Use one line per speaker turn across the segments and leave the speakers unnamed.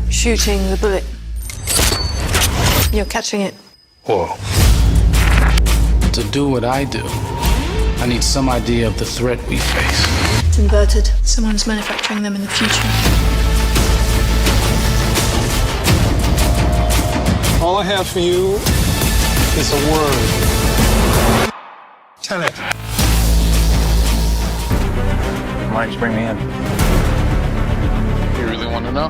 shooting the bullet. You're catching it.
Whoa. To do what I do, I need some idea of the threat we face.
It's inverted. Someone's manufacturing them in the future.
All I have for you is a word. Tenet.
Why don't you bring me in?
You really want to know?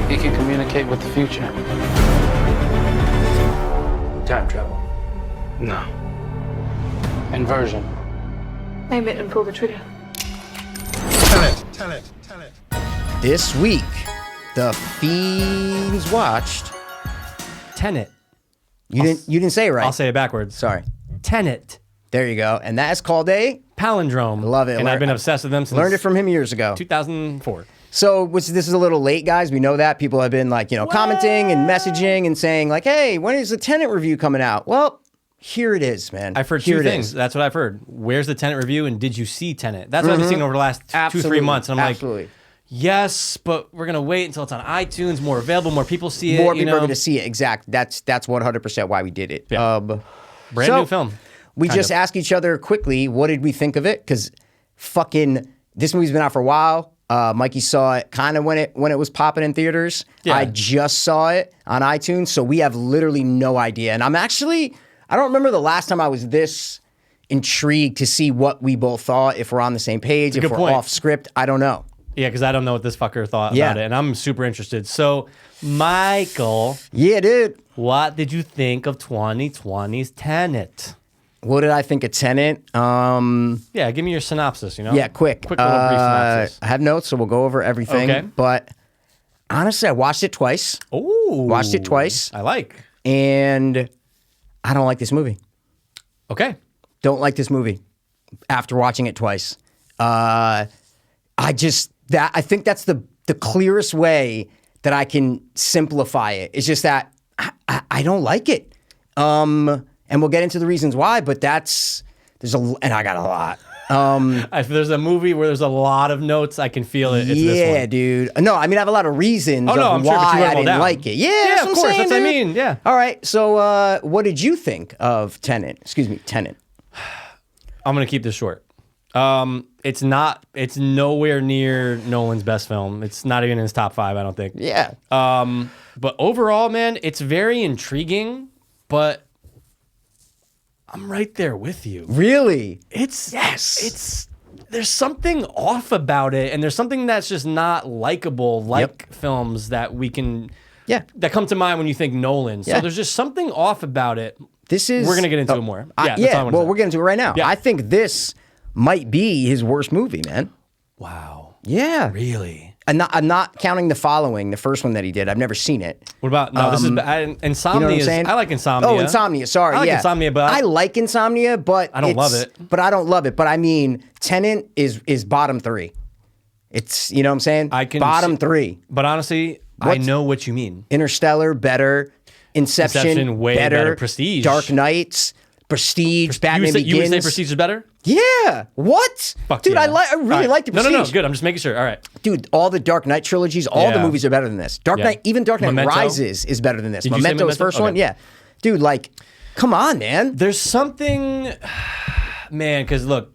He can communicate with the future.
Time travel.
No. Inversion.
Aim it and pull the trigger.
Tenet.
This week, the Fiends watched.
Tenet.
You didn't say it right.
I'll say it backwards.
Sorry.
Tenet.
There you go. And that is called a
Palindrome.
Love it.
And I've been obsessed with them since
learned it from him years ago.
2004.
So this is a little late, guys. We know that. People have been commenting and messaging and saying like, hey, when is the Tenet review coming out? Well, here it is, man.
I've heard two things. That's what I've heard. Where's the Tenet review and did you see Tenet? That's what I've been seeing over the last 2-3 months. And I'm like, yes, but we're going to wait until it's on iTunes, more available, more people see it.
More people are going to see it. Exactly. That's 100% why we did it.
Yeah. Brand new film.
We just asked each other quickly, what did we think of it? Because this movie's been out for a while. Mikey saw it kind of when it was popping in theaters. Yeah. I just saw it on iTunes, so we have literally no idea. And I don't remember the last time I was this intrigued to see what we both thought, if we're on the same page, if we're off script. I don't know.
Yeah, because I don't know what this fucker thought about it, and I'm super interested. So, Michael.
Yeah, dude.
What did you think of 2020's Tenet?
What did I think of Tenet?
Yeah, give me your synopsis,
Yeah, quick.
Quick little brief synopsis.
I have notes, so we'll go over everything.
Okay.
But honestly, I watched it twice.
Ooh.
Watched it twice.
I like.
And I don't like this movie.
Okay.
Don't like this movie after watching it twice. I think that's the clearest way that I can simplify it. It's just that I don't like it. And we'll get into the reasons why, but and I got a lot.
If there's a movie where there's a lot of notes, I can feel it. It's this one.
Dude. No, I mean, I have a lot of reasons
I'm
why
sure, but you
I didn't like it. Yeah,
of course. That's what I mean. Yeah.
All right. So, what did you think of Tenet? Tenet.
I'm gonna keep this short. It's nowhere near Nolan's best film. It's not even in his top 5, I don't think.
Yeah.
But overall, man, it's very intriguing, but I'm right there with you.
Really?
There's something off about it, and there's something that's just not likable, films that we can, that come to mind when you think Nolan. So there's just something off about it. We're gonna get into it more.
We're getting into it right now. Yeah. I think this might be his worst movie, man.
Wow.
Yeah.
Really?
I'm not counting The Following, the first one that he did. I've never seen it.
What about this is Insomnia?
You know what I'm saying?
I like Insomnia.
Oh, Insomnia. Sorry,
I like Insomnia, but
I like Insomnia, but
I don't love it.
But I don't love it. But I mean, Tenet is bottom 3. It's what I'm saying. Bottom 3.
But honestly, I know what you mean.
Interstellar better. Inception
way better. Prestige.
Dark Knights. Prestige. Batman Begins.
You would say Prestige is better?
Yeah. What?
Fuck
dude,
yeah.
I really like the Prestige.
No. Good. I'm just making sure. All right.
Dude, all the Dark Knight trilogies, all the movies are better than this. Dark Knight
Memento?
Rises is better than this.
Did you say
Memento is first one? Yeah. Dude, come on, man.
There's something, man, because look,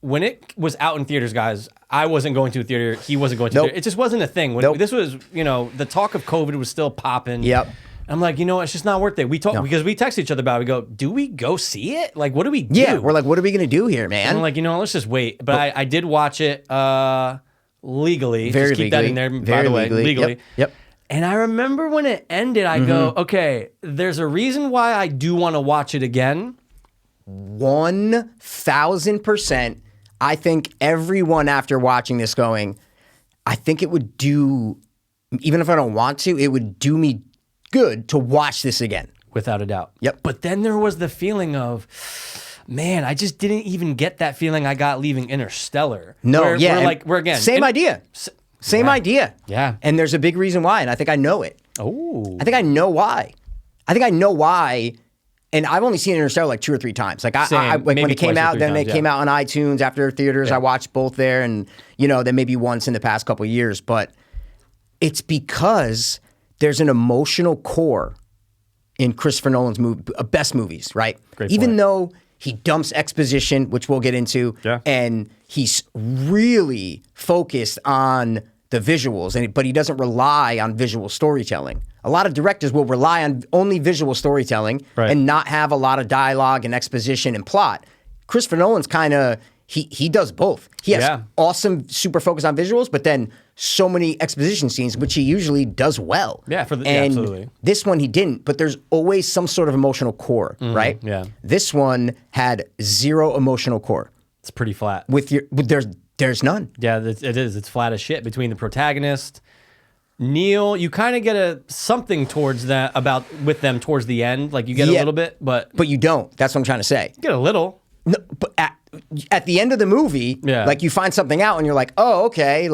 when it was out in theaters, guys, I wasn't going to a theater. He wasn't going to a theater. It just wasn't a thing. When this was, the talk of COVID was still popping.
Yep.
I'm like, it's just not worth it. We talk because we text each other about it. We go, do we go see it? Like, what do we do?
Yeah, we're like, what are we going to do here, man?
And I'm like, let's just wait. But I did watch it legally.
Very
just keep
legally.
that in there, by the way, legally.
Yep.
And I remember when it ended, I go, okay, there's a reason why I do want to watch it again.
1,000%. I think everyone after watching this going, I think it would do, even if I don't want to, it would do me good to watch this again.
Without a doubt.
Yep.
But then there was the feeling of, man, I just didn't even get that feeling I got leaving Interstellar.
No,
We're again.
Same idea. Same idea.
Yeah.
And there's a big reason why, and I think I know it.
Oh.
I think I know why. And I've only seen Interstellar like 2 or 3 times. When it came out, then it came out on iTunes after theaters. Yeah. I watched both there, and then maybe once in the past couple of years. But It's because there's an emotional core in Christopher Nolan's best movies, right? Even though he dumps exposition, which we'll get into, and he's really focused on the visuals, but he doesn't rely on visual storytelling. A lot of directors will rely on only visual storytelling and not have a lot of dialogue and exposition and plot. Christopher Nolan's kind of, he does both. He has awesome, super focus on visuals, but then so many exposition scenes, which he usually does well.
Yeah, absolutely.
This one he didn't, but there's always some sort of emotional core, right?
Yeah.
This one had zero emotional core.
It's pretty flat.
There's none.
Yeah, it is. It's flat as shit between the protagonist, Neil. You kind of get something towards that with them towards the end. Like you get a little bit, but
you don't. That's what I'm trying to say.
You get a little.
No, but at the end of the movie, like you find something out and you're like, oh, okay,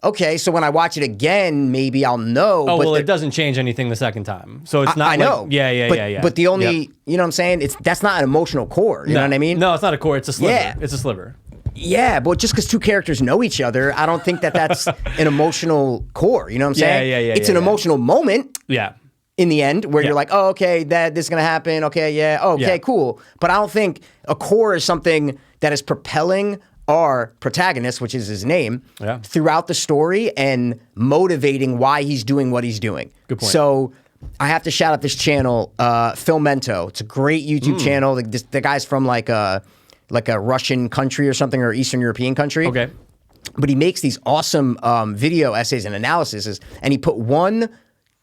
okay, so when I watch it again, maybe I'll know.
Oh, it doesn't change anything the second time. So it's not
I know.
Yeah.
But the only, you know what I'm saying? That's not an emotional core. You know what I mean?
No, it's not a core. It's a sliver.
Yeah.
It's a sliver.
Yeah, but just because two characters know each other, I don't think that's an emotional core. You know what I'm saying?
Yeah.
It's an emotional moment.
Yeah.
In the end, where you're like, oh, okay, this is gonna happen. Okay, yeah. Oh, okay, cool. But I don't think a core is something that is propelling our protagonist, which is his name, throughout the story and motivating why he's doing what he's doing.
Good point.
So I have to shout out this channel, Filmento. It's a great YouTube channel. The guy's from like a Russian country or something, or Eastern European country.
Okay.
But he makes these awesome video essays and analyses, and he put one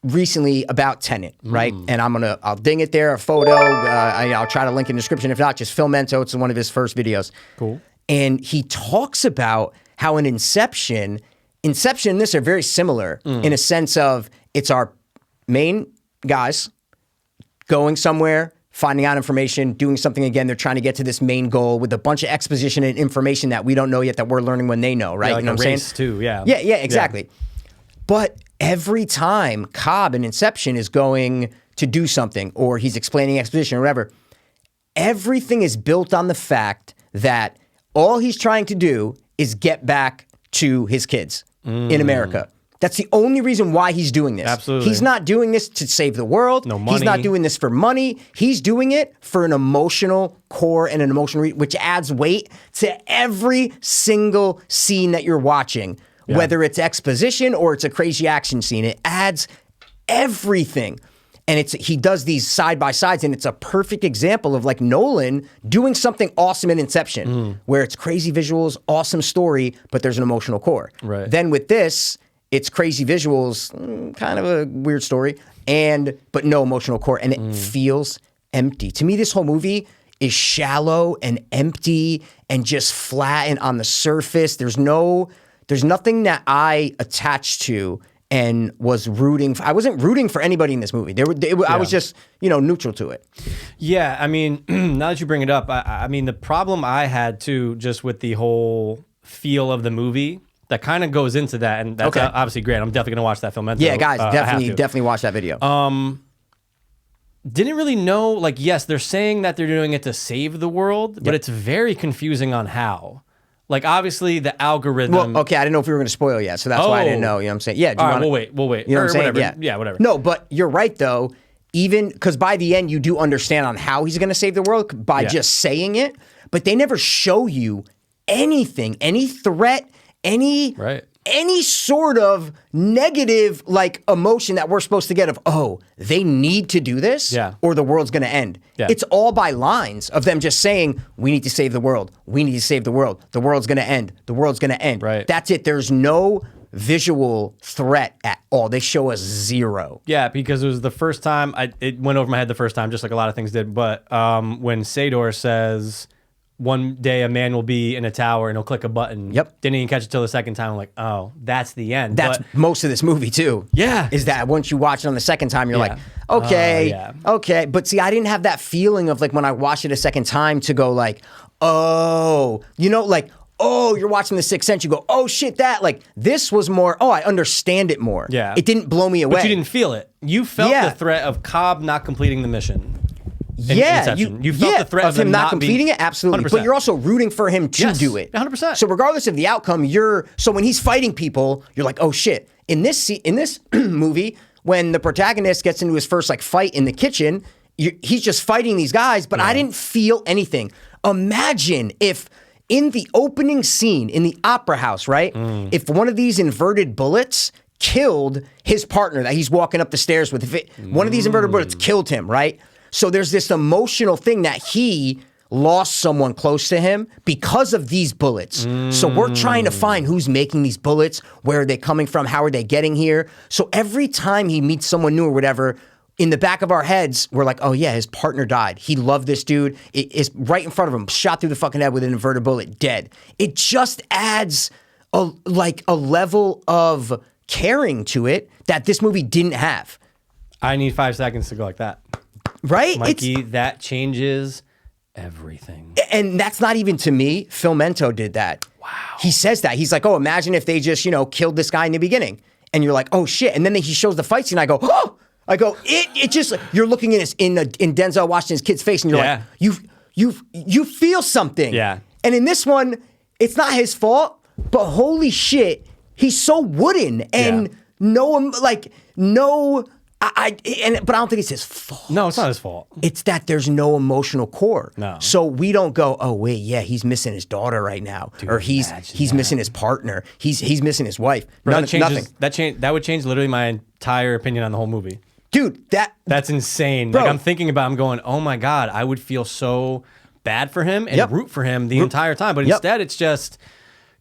recently about Tenet, right? And I'll ding it there, a photo. I'll try to link in the description. If not, just Filmento. It's one of his first videos.
Cool.
And he talks about how in Inception and this are very similar in a sense of it's our main guys going somewhere, finding out information, doing something again. They're trying to get to this main goal with a bunch of exposition and information that we don't know yet that we're learning when they know, right?
Yeah, like
you know
a
what I'm
race
saying?
too, yeah.
Yeah, exactly. Yeah. But every time Cobb in Inception is going to do something or he's explaining exposition or whatever, everything is built on the fact that all he's trying to do is get back to his kids in America. That's the only reason why he's doing this.
Absolutely.
He's not doing this to save the world.
No money.
He's not doing this for money. He's doing it for an emotional core and an emotional which adds weight to every single scene that you're watching. Yeah. Whether it's exposition or it's a crazy action scene, it adds everything. And he does these side by sides, and it's a perfect example of like Nolan doing something awesome in Inception, where it's crazy visuals, awesome story, but there's an emotional core.
Right.
Then with this, it's crazy visuals, kind of a weird story, but no emotional core, and it feels empty. To me, this whole movie is shallow and empty and just flat and on the surface. There's nothing that I attached to and was rooting for. I wasn't rooting for anybody in this movie. I was just, neutral to it.
Yeah, I mean, now that you bring it up, I mean, the problem I had too, just with the whole feel of the movie, that kind of goes into that, and that's obviously great. I'm definitely gonna watch that film.
Yeah, guys, definitely watch that video.
Didn't really know. Like, yes, they're saying that they're doing it to save the world, but it's very confusing on how. Like, obviously, the algorithm...
Well, okay, I didn't know if we were going to spoil yet, so that's why I didn't know, you know what I'm saying? Yeah,
all right, we'll wait.
You know what I'm saying?
Whatever. Yeah, whatever.
No, but you're right, though, even... Because by the end, you do understand on how he's going to save the world by just saying it, but they never show you anything, any threat, any sort of negative like emotion that we're supposed to get of, oh, they need to do this or the world's going to end. Yeah. It's all by lines of them just saying, we need to save the world. We need to save the world. The world's going to end. The world's going to end.
Right.
That's it. There's no visual threat at all. They show us zero.
Yeah, because it was the first time, it went over my head the first time, just like a lot of things did. But when Sador says... one day a man will be in a tower and he'll click a button.
Yep.
Didn't even catch it till the second time. I'm like, oh, that's the end.
That's most of this movie too.
Yeah.
Is that once you watch it on the second time, you're like, okay. But see, I didn't have that feeling of like when I watched it a second time to go like, oh, you're watching The Sixth Sense. You go, oh shit, that. Like this was more, I understand it more.
Yeah.
It didn't blow me away.
But you didn't feel it. You felt the threat of Cobb not completing the mission. Inception. You felt the threat
of him not completing it, absolutely.
100%.
But you're also rooting for him to do it.
100%.
So regardless of the outcome, so when he's fighting people, you're like, oh shit. In this movie, when the protagonist gets into his first like fight in the kitchen, he's just fighting these guys, but I didn't feel anything. Imagine if in the opening scene in the opera house, right? If one of these inverted bullets killed his partner that he's walking up the stairs with, one of these inverted bullets killed him, right? So there's this emotional thing that he lost someone close to him because of these bullets. So we're trying to find who's making these bullets, where are they coming from, how are they getting here? So every time he meets someone new or whatever, in the back of our heads, we're like, oh yeah, his partner died. He loved this dude. It is right in front of him, shot through the fucking head with an inverted bullet, dead. It just adds a level of caring to it that this movie didn't have.
I need 5 seconds to go like that.
Right?
Mikey, that changes everything.
And that's not even to me. Filmento did that. Wow. He says that. He's like, oh, imagine if they just, killed this guy in the beginning. And you're like, oh shit. And then he shows the fight scene. I go, oh! It just, you're looking in Denzel Washington's kid's face and you're like, you feel something.
Yeah.
And in this one, it's not his fault, but holy shit, he's so wooden and but I don't think it's his fault.
No, it's not his fault.
It's that there's no emotional core.
No.
So we don't go, oh wait, yeah, he's missing his daughter right now,
Dude,
or he's missing his partner, he's missing his wife.
Bro,
Nothing.
That would change literally my entire opinion on the whole movie.
Dude, that's
insane.
Bro.
Like I'm going, oh my God, I would feel so bad for him and root for him the entire time. But instead it's just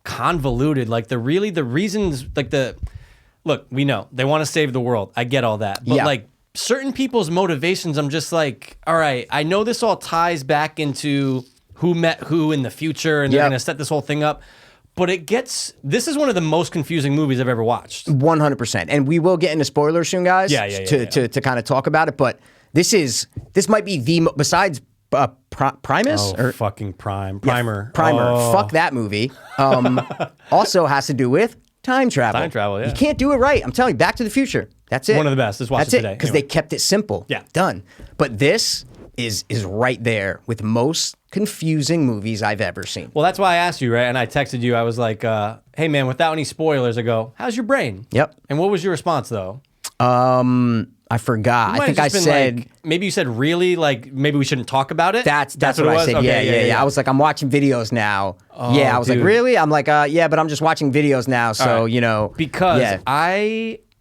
convoluted. Like the reasons, look, we know they want to save the world. I get all that. But like certain people's motivations, I'm just like, all right, I know this all ties back into who met who in the future and they're going to set this whole thing up. But this is one of the most confusing movies I've ever watched.
100%. And we will get into spoilers soon, guys. To kind of talk about it. But this might be besides Primus?
Oh, fucking Primer.
Primer.
Oh.
Fuck that movie. Also has to do with time travel.
Time travel, yeah.
You can't do it right. I'm telling you, Back to the Future. That's it.
One of the best. Let's watch it today.
Because they kept it simple.
Yeah.
Done. But this is right there with most confusing movies I've ever seen.
Well, that's why I asked you, right? And I texted you. I was like, hey, man, without any spoilers, I go, how's your brain?
Yep.
And what was your response, though?
I forgot. I think I said...
Like, maybe you said really? Like, maybe we shouldn't talk about it?
That's what I said. Okay, yeah. I was like, I'm watching videos now.
Oh,
I was like, really? I'm like, yeah, but I'm just watching videos now, so,
Because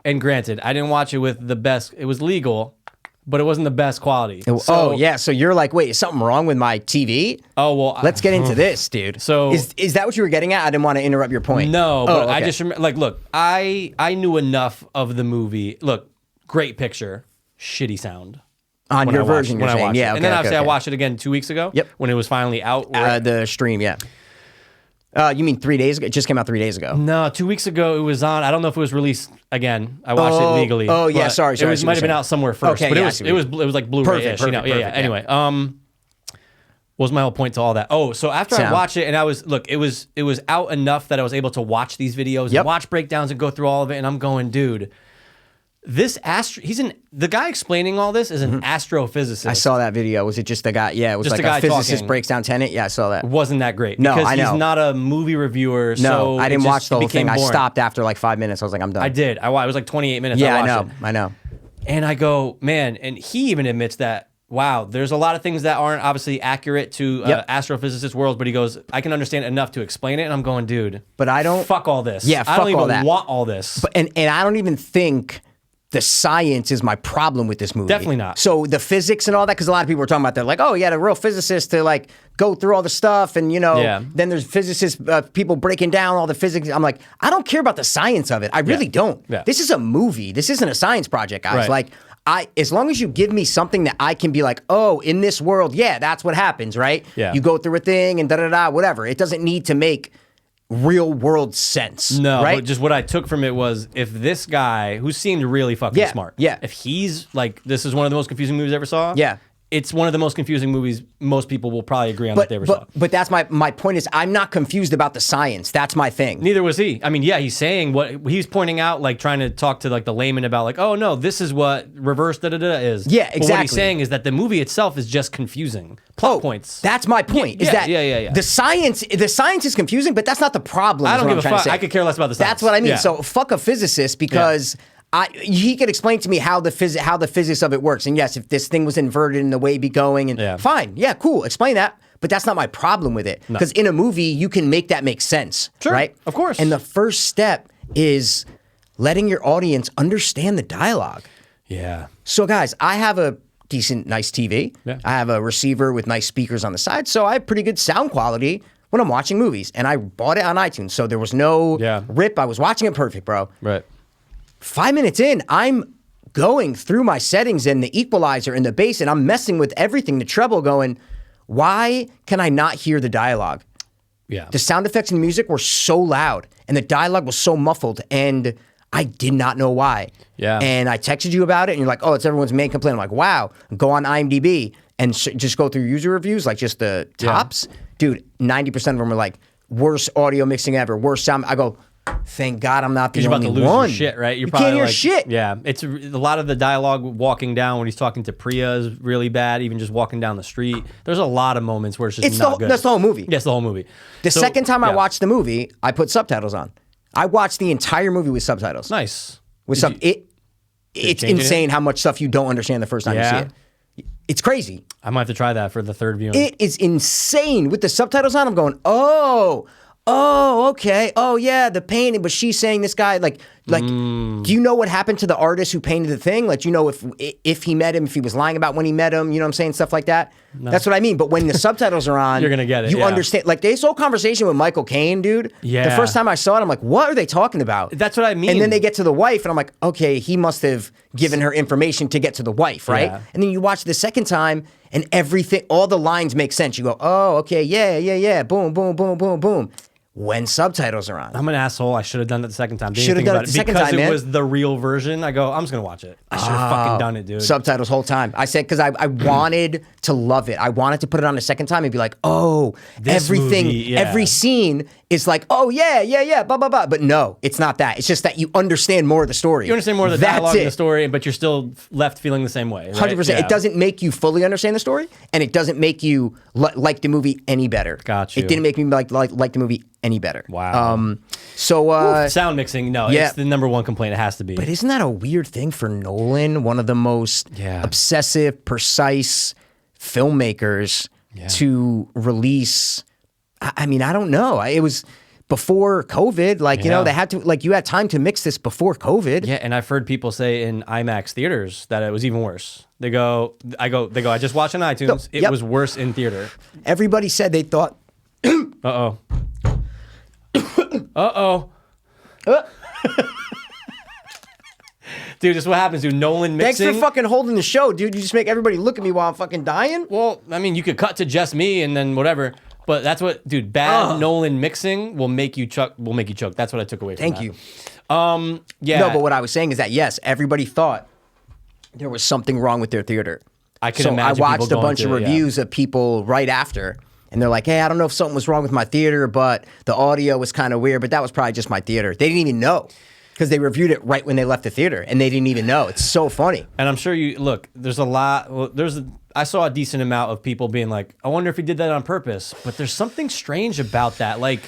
and granted, I didn't watch it with the best... It was legal, but it wasn't the best quality.
So you're like, wait, is something wrong with my TV?
Oh, well...
Let's get into this, dude.
So...
Is that what you were getting at? I didn't want to interrupt your point.
No, but okay. I just remember... Like, look, I knew enough of the movie. Look, great picture, shitty sound.
On your version, you're saying. Yeah, okay,
and then obviously I watched it again 2 weeks ago.
Yep.
When it was finally out.
The stream, yeah. You mean 3 days ago? It just came out 3 days ago.
No, 2 weeks ago it was on. I don't know if it was released agaed. I watched it legally.
Oh yeah, sorry.
It might have been out somewhere first.
Okay,
but it was like Blu-ray-ish.
Perfect,
yeah. Anyway, what was my whole point to all that? Oh, so after I watched it, and it was out enough that I was able to watch these videos and watch breakdowns and go through all of it, and I'm going, dude. The guy explaining all this is an astrophysicist.
I saw that video. Was it just the guy? Yeah, it was just like a physicist breaks down Tenet. Yeah, I saw that.
Wasn't that great?
No,
because
I know.
He's not a movie reviewer.
No,
so
I didn't watch the whole thing.
Boring.
I stopped after like 5 minutes. I was like, I'm done.
I did. It was like 28 minutes.
Yeah, I know.
And I go, man, and he even admits that, wow, there's a lot of things that aren't obviously accurate to astrophysicist worlds, but he goes, I can understand enough to explain it. And I'm going, dude.
But I don't.
Fuck all this.
Yeah, fuck all that.
I don't even want all this.
But, and I don't even think the science is my problem with this movie.
Definitely not.
So the physics and all that, because a lot of people were talking about that, like, oh, yeah, the real physicists to like go through all the stuff, and then there's physicists, people breaking down all the physics. I'm like, I don't care about the science of it. I really don't.
Yeah.
This is a movie. This isn't a science project, guys.
Right.
Like, as long as you give me something that I can be like, oh, in this world, yeah, that's what happens, right?
Yeah.
You go through a thing and da-da-da, whatever. It doesn't need to make real world sense.
No,
right?
But just what I took from it was, if this guy, who seemed really fucking smart, if he's like, this is one of the most confusing movies I ever saw, it's one of the most confusing movies. Most people will probably agree on that they ever saw.
But that's my point is I'm not confused about the science. That's my thing.
Neither was he. I mean, yeah, he's saying what he's pointing out, like trying to talk to like the layman about like, oh no, this is what reverse da-da-da is.
Yeah, exactly.
But what he's saying is that the movie itself is just confusing. Plot points.
That's my point.
Yeah.
The science is confusing, but that's not the problem.
I don't give a fuck. I could care less about the science.
That's what I mean.
Yeah.
So fuck a physicist because he could explain to me how the physics of it works. And yes, if this thing was inverted and the way it'd be going, and fine, yeah, cool, explain that. But that's not my problem with it. Because in a movie, you can make that make sense, right?
Of course.
And the first step is letting your audience understand the dialogue.
Yeah.
So guys, I have a decent, nice TV.
Yeah.
I have a receiver with nice speakers on the side, so I have pretty good sound quality when I'm watching movies. And I bought it on iTunes, so there was no rip. I was watching it perfect, bro.
Right.
5 minutes in, I'm going through my settings and the equalizer and the bass, and I'm messing with everything, the treble, going, why can I not hear the dialogue?
Yeah.
The sound effects and music were so loud, and the dialogue was so muffled, and I did not know why.
Yeah.
And I texted you about it, and you're like, oh, it's everyone's main complaint. I'm like, wow. Go on IMDb and just go through user reviews, like just the tops. Dude, 90% of them are like, worst audio mixing ever, worst sound. I go, thank God I'm not the
you're
only
about to lose
one.
your shit, right?
You can't hear shit.
Yeah, it's a lot of the dialogue walking down when he's talking to Priya is really bad. Even just walking down the street, there's a lot of moments where it's just not good.
That's the whole movie.
Yes, the whole movie.
The second time I watched the movie, I put subtitles on. I watched the entire movie with subtitles.
Nice.
It's insane how much stuff you don't understand the first time you see it. It's crazy.
I might have to try that for the third viewing.
It is insane. With the subtitles on, I'm going, oh, okay. Oh, yeah, the painting. But she's saying this guy, do you know what happened to the artist who painted the thing? Like, you know, if he met him, if he was lying about when he met him, you know what I'm saying? Stuff like that. No. That's what I mean. But when the subtitles are on,
you're going to get it.
You understand. Like, this whole conversation with Michael Caine, dude.
Yeah.
The first time I saw it, I'm like, what are they talking about?
That's what I mean.
And then they get to the wife, and I'm like, okay, he must have given her information to get to the wife, right?
Yeah.
And then you watch the second time, and everything, all the lines make sense. You go, oh, okay, yeah, boom, boom, boom, boom, boom. When subtitles are on.
I'm an asshole. I should have done that the second time.
Should have done it the second time, man.
Because it was the real version. I go, I'm just going to watch it. I should have fucking done it, dude.
Subtitles whole time. I said, because I wanted to love it. I wanted to put it on a second time and be like, oh,
This
everything,
movie,
every scene is like, oh, yeah, blah, blah, blah. But no, it's not that. It's just that you understand more of the story.
You understand more of the dialogue in the story, but you're still left feeling the same way. Right?
100%.
Yeah.
It doesn't make you fully understand the story, and it doesn't make you like the movie any better.
Got you.
It didn't make me like the movie any better.
Wow. Sound mixing, no, it's the number one complaint. It has to be.
But isn't that a weird thing for Nolan, one of the most obsessive, precise filmmakers to release? I mean, I don't know. It was before COVID, you know, they had to, you had time to mix this before COVID.
Yeah, and I've heard people say in IMAX theaters that it was even worse. They go, I just watched on iTunes. It was worse in theater.
Everybody said they thought.
Uh-oh. Dude, this is what happens, dude. Nolan mixing.
Thanks for fucking holding the show, dude. You just make everybody look at me while I'm fucking dying.
Well, I mean, you could cut to just me and then whatever. But that's what, dude. Bad Nolan mixing will make you choke. That's what I took away from that.
Thank you.
Yeah.
No, but what I was saying is that yes, everybody thought there was something wrong with their theater.
I can imagine.
I watched a bunch of reviews of people right after. And they're like, hey, I don't know if something was wrong with my theater, but the audio was kind of weird, but that was probably just my theater. They didn't even know because they reviewed it right when they left the theater, and they didn't even know. It's so funny.
And I'm sure there's a lot, I saw a decent amount of people being like, I wonder if he did that on purpose. But there's something strange about that. Like,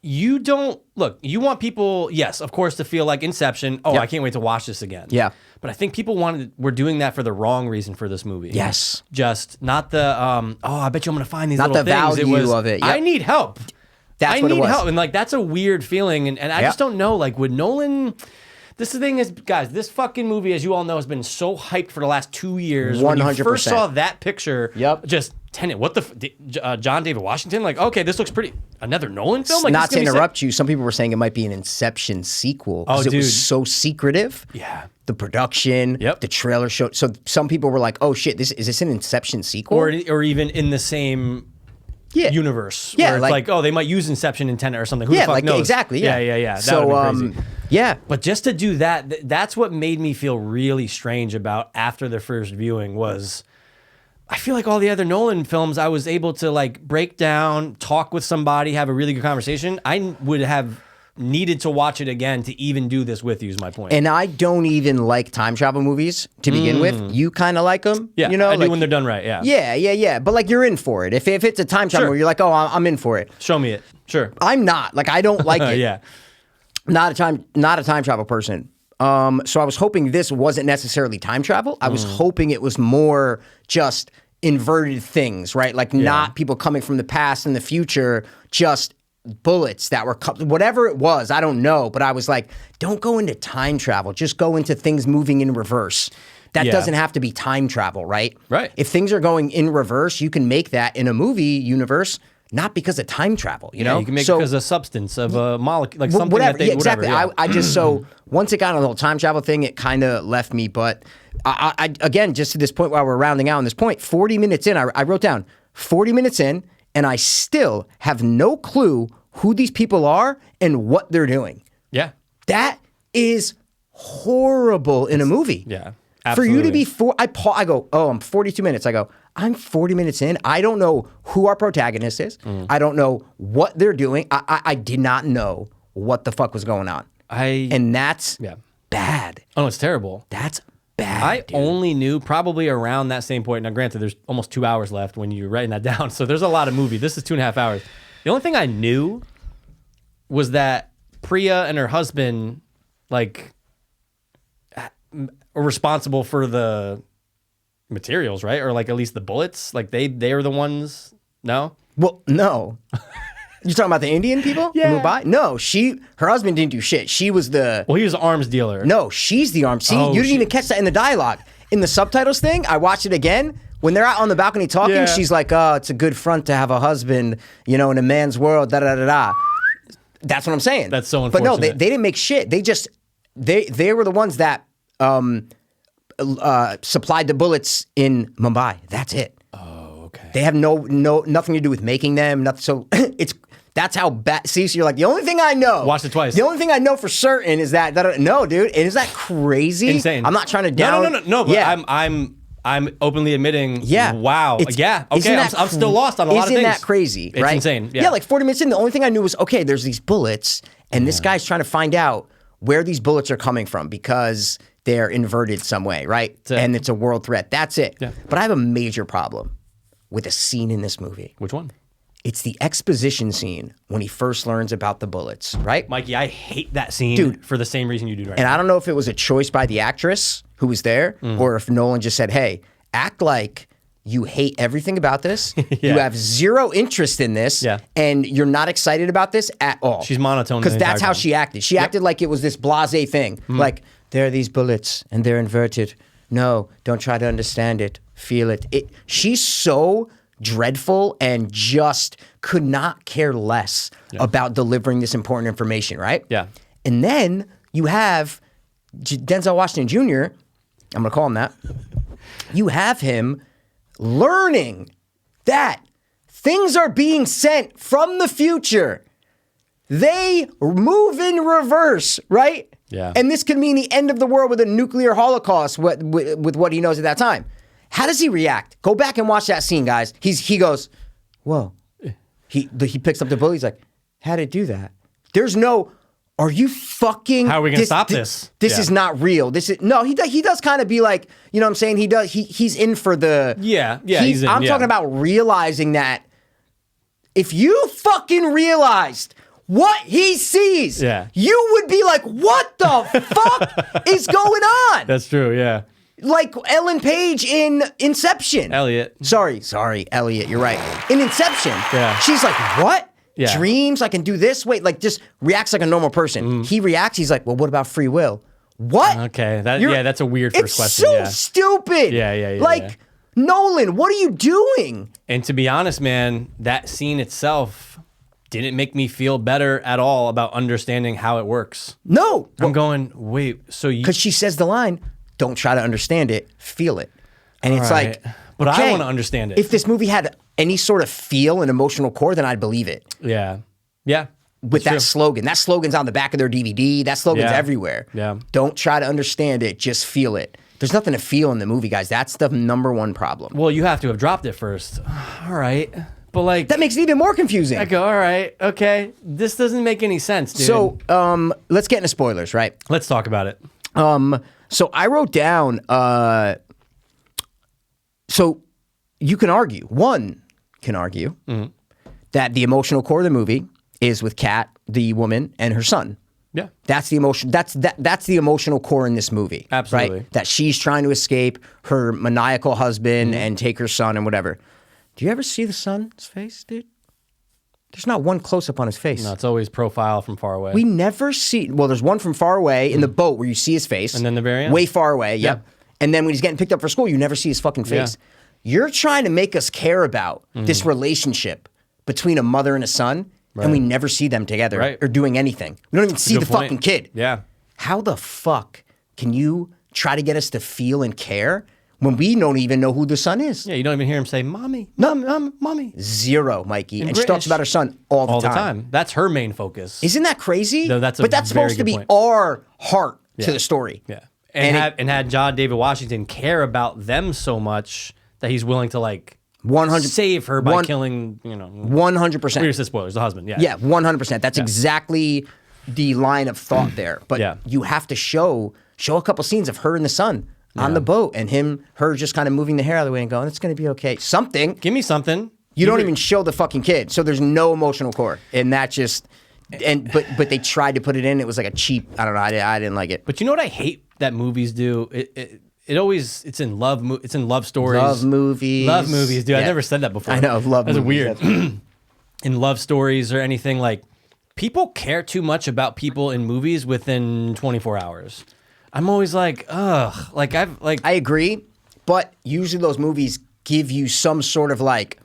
you want people, yes, of course, to feel like Inception. Oh, I can't wait to watch this again.
Yeah.
But I think people were doing that for the wrong reason for this movie.
Yes.
Just not the, I bet you I'm going to find these
not
little
the
things.
Value of it. Yep.
I need help.
That's what it was.
I need help. And that's a weird feeling. And I just don't know, would Nolan... This thing is, guys, this fucking movie, as you all know, has been so hyped for the last 2 years.
100%.
When you first saw that picture, just Tenet, what the, John David Washington, okay, this looks pretty, another Nolan film?
Not to interrupt you, some people were saying it might be an Inception sequel because it was so secretive.
Yeah.
The production, the trailer showed. So some people were like, oh shit, is this an Inception sequel?
Or even in the same... universe.
Yeah,
where it's they might use Inception in Tenet or something. Who the fuck knows?
Exactly. Yeah.
That
so,
would be crazy.
Yeah.
But just to do that, that's what made me feel really strange about after the first viewing was I feel like all the other Nolan films, I was able to like break down, talk with somebody, have a really good conversation. I would have needed to watch it again to even do this with you is my point.
And I don't even like time travel movies to begin with. You kind of like them.
Yeah,
you know,
I do
like,
when they're done right, yeah.
Yeah. But like you're in for it. If it's a time travel,
Sure.
you're like, oh, I'm in for it.
Show me it. Sure.
I'm not. Like I don't like it.
Yeah.
Not a time travel person. So I was hoping this wasn't necessarily time travel. I was hoping it was more just inverted things, right? Like not people coming from the past and the future, just bullets that were whatever it was. I don't know, but I was like, don't go into time travel. Just go into things moving in reverse. That doesn't have to be time travel, right?
Right.
If things are going in reverse, you can make that in a movie universe. Not because of time travel, you know?
You can make it because of substance, of a molecule, like something
whatever.
that they,
Exactly.
whatever.
I just, so once it got on the whole time travel thing, it kind of left me. But I again, just to this point while we're rounding out on this point, 40 minutes in, I wrote down 40 minutes in, and I still have no clue who these people are and what they're doing.
Yeah.
That is horrible in a movie.
Yeah.
For you to
Absolutely.
be I go, oh, I'm 42 minutes. I go, I'm 40 minutes in. I don't know who our protagonist is. I don't know what they're doing. I did not know what the fuck was going on. And that's bad.
Oh, it's terrible.
That's bad.
I
dude.
only knew probably around that same point. Now, granted, there's almost 2 hours left when you're writing that down. So there's a lot of movie. This is 2.5 hours. The only thing I knew was that Priya and her husband, like, are responsible for the materials, right? Or like at least the bullets. Like they are the ones. No.
Well, no. You talking about the Indian people?
Yeah.
In Mumbai? No, her husband didn't do shit. She was the.
Well, he was an arms dealer.
No, she's the arm. See,
Oh,
you didn't even catch that in the dialogue. In the subtitles thing, I watched it again. When they're out on the balcony talking,
Yeah.
she's like, oh, it's a good front to have a husband, you know, in a man's world, da-da-da-da. That's what I'm saying.
That's so
But no, they
unfortunate.
didn't make shit. They just, they were the ones that supplied the bullets in Mumbai. That's it.
Oh, okay.
They have nothing to do with making them. Nothing. So that's how bad. See, so you're like, the only thing I know.
Watched it twice.
The only thing I know for certain is that no, dude. Is that crazy?
Insane.
I'm not trying to down.
No. But
yeah.
I'm openly admitting.
Yeah.
Wow.
It's-
Yeah.
isn't
Okay.
that
I'm still lost on a lot of things.
Isn't that crazy?
It's
right?
insane. Yeah.
Like 40 minutes in, the only thing I knew was, okay, there's these bullets, and this guy's trying to find out where these bullets are coming from because they're inverted some way, right? And it's a world threat. That's it.
Yeah.
But I have a major problem with a scene in this movie.
Which one?
It's the exposition scene when he first learns about the bullets, right?
Mikey, I hate that scene
Dude.
for the same reason you do right
And
now.
I don't know if it was a choice by the actress who was there or if Nolan just said, hey, act like you hate everything about this. You have zero interest in this.
Yeah.
And you're not excited about this at all.
She's monotone the
Because that's
entire
how
time.
she acted. She acted like it was this blasé thing. Like, there are these bullets and they're inverted. No, don't try to understand it. Feel it. She's so dreadful and just could not care less about delivering this important information, right?
Yeah.
And then you have Denzel Washington Jr., I'm going to call him that. You have him learning that things are being sent from the future. They move in reverse, right?
Yeah.
And this could mean the end of the world with a nuclear holocaust with what he knows at that time. How does he react? Go back and watch that scene, guys. He goes, whoa. He picks up the bullet. He's like, how did it do that? There's no, are you fucking...
How are we going to stop this?
This is not real. He does kind of be like, you know what I'm saying? He's in for the...
Yeah, he's in,
I'm
yeah.
talking about realizing that if you fucking realized what he sees, you would be like, what the fuck is going on?
That's true, yeah.
Like Ellen Page in Inception.
Elliot.
Sorry, Elliot, you're right. In Inception, she's like, what?
Yeah.
Dreams, I can do this? Wait, like just reacts like a normal person. He reacts, he's like, well, what about free will? What?
Okay, that's a weird first question.
It's so stupid.
Yeah.
Like, Nolan, what are you doing?
And to be honest, man, that scene itself didn't make me feel better at all about understanding how it works.
No.
I'm going, wait, so you...
Because she says the line, don't try to understand it, feel it. And it's
right.
like...
But I
okay,
want to understand it.
If this movie had any sort of feel and emotional core, then I'd believe it.
Yeah.
With that slogan. That slogan's on the back of their DVD. That slogan's everywhere.
Yeah.
Don't try to understand it, just feel it. There's nothing to feel in the movie, guys. That's the number one problem.
Well, you have to have dropped it first. All right. But like
That makes it even more confusing.
I go, all right, okay. This doesn't make any sense, dude.
So, let's get into spoilers, right?
Let's talk about it.
So I wrote down, so you can argue, one can argue that the emotional core of the movie is with Kat, the woman, and her son.
Yeah.
That's the emotion. That's the emotional core in this movie.
Absolutely.
Right? That she's trying to escape her maniacal husband and take her son and whatever. Do you ever see the son's face, dude? There's not one close up on his face.
No, it's always profile from far away.
We never see. Well, there's one from far away in the boat where you see his face,
And then the very end?
way far away. Yep.
Yeah.
And then when he's getting picked up for school, you never see his fucking face.
Yeah.
You're trying to make us care about this relationship between a mother and a son, and we never see them together or doing anything. We don't even see the fucking kid.
Yeah.
How the fuck can you try to get us to feel and care when we don't even know who the son is?
Yeah, you don't even hear him say, "Mommy, mommy."
Zero, Mikey. And she
British.
talks about her son all the
All
time.
the time. That's her main focus.
Isn't that crazy?
No, that's a
but that's
very
supposed to
good
be
point.
our heart to the story.
Yeah.
And
And had John David Washington care about them so much that he's willing to like
100
save her by killing,
100%.
We just said spoilers, the husband. Yeah.
Yeah, 100%. That's exactly the line of thought there. But you have to show a couple scenes of her and the son on the boat and her just kind of moving the hair out of the way and going, it's going to be okay. Something.
Give me something.
You don't even show the fucking kid. So there's no emotional core. And that just, but they tried to put it in. It was like a cheap, I don't know. I didn't like it.
But you know what I hate that movies do? It's in love stories.
Love movies,
dude. I never said that before.
I know, love
That's
movies.
weird. In love stories or anything, like, people care too much about people in movies within 24 hours. I'm always like, ugh.
I agree, but usually those movies give you some sort of like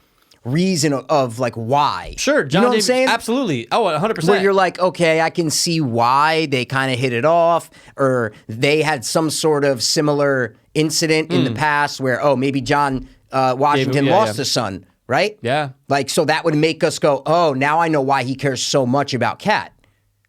reason of like why.
Sure, John
you know what I'm
David-
saying?
Absolutely. Oh, 100%.
Where you're like, okay, I can see why they kind of hit it off, or they had some sort of similar incident in the past where, oh, maybe John Washington lost his son, right?
Yeah.
Like, so that would make us go, oh, now I know why he cares so much about Kat.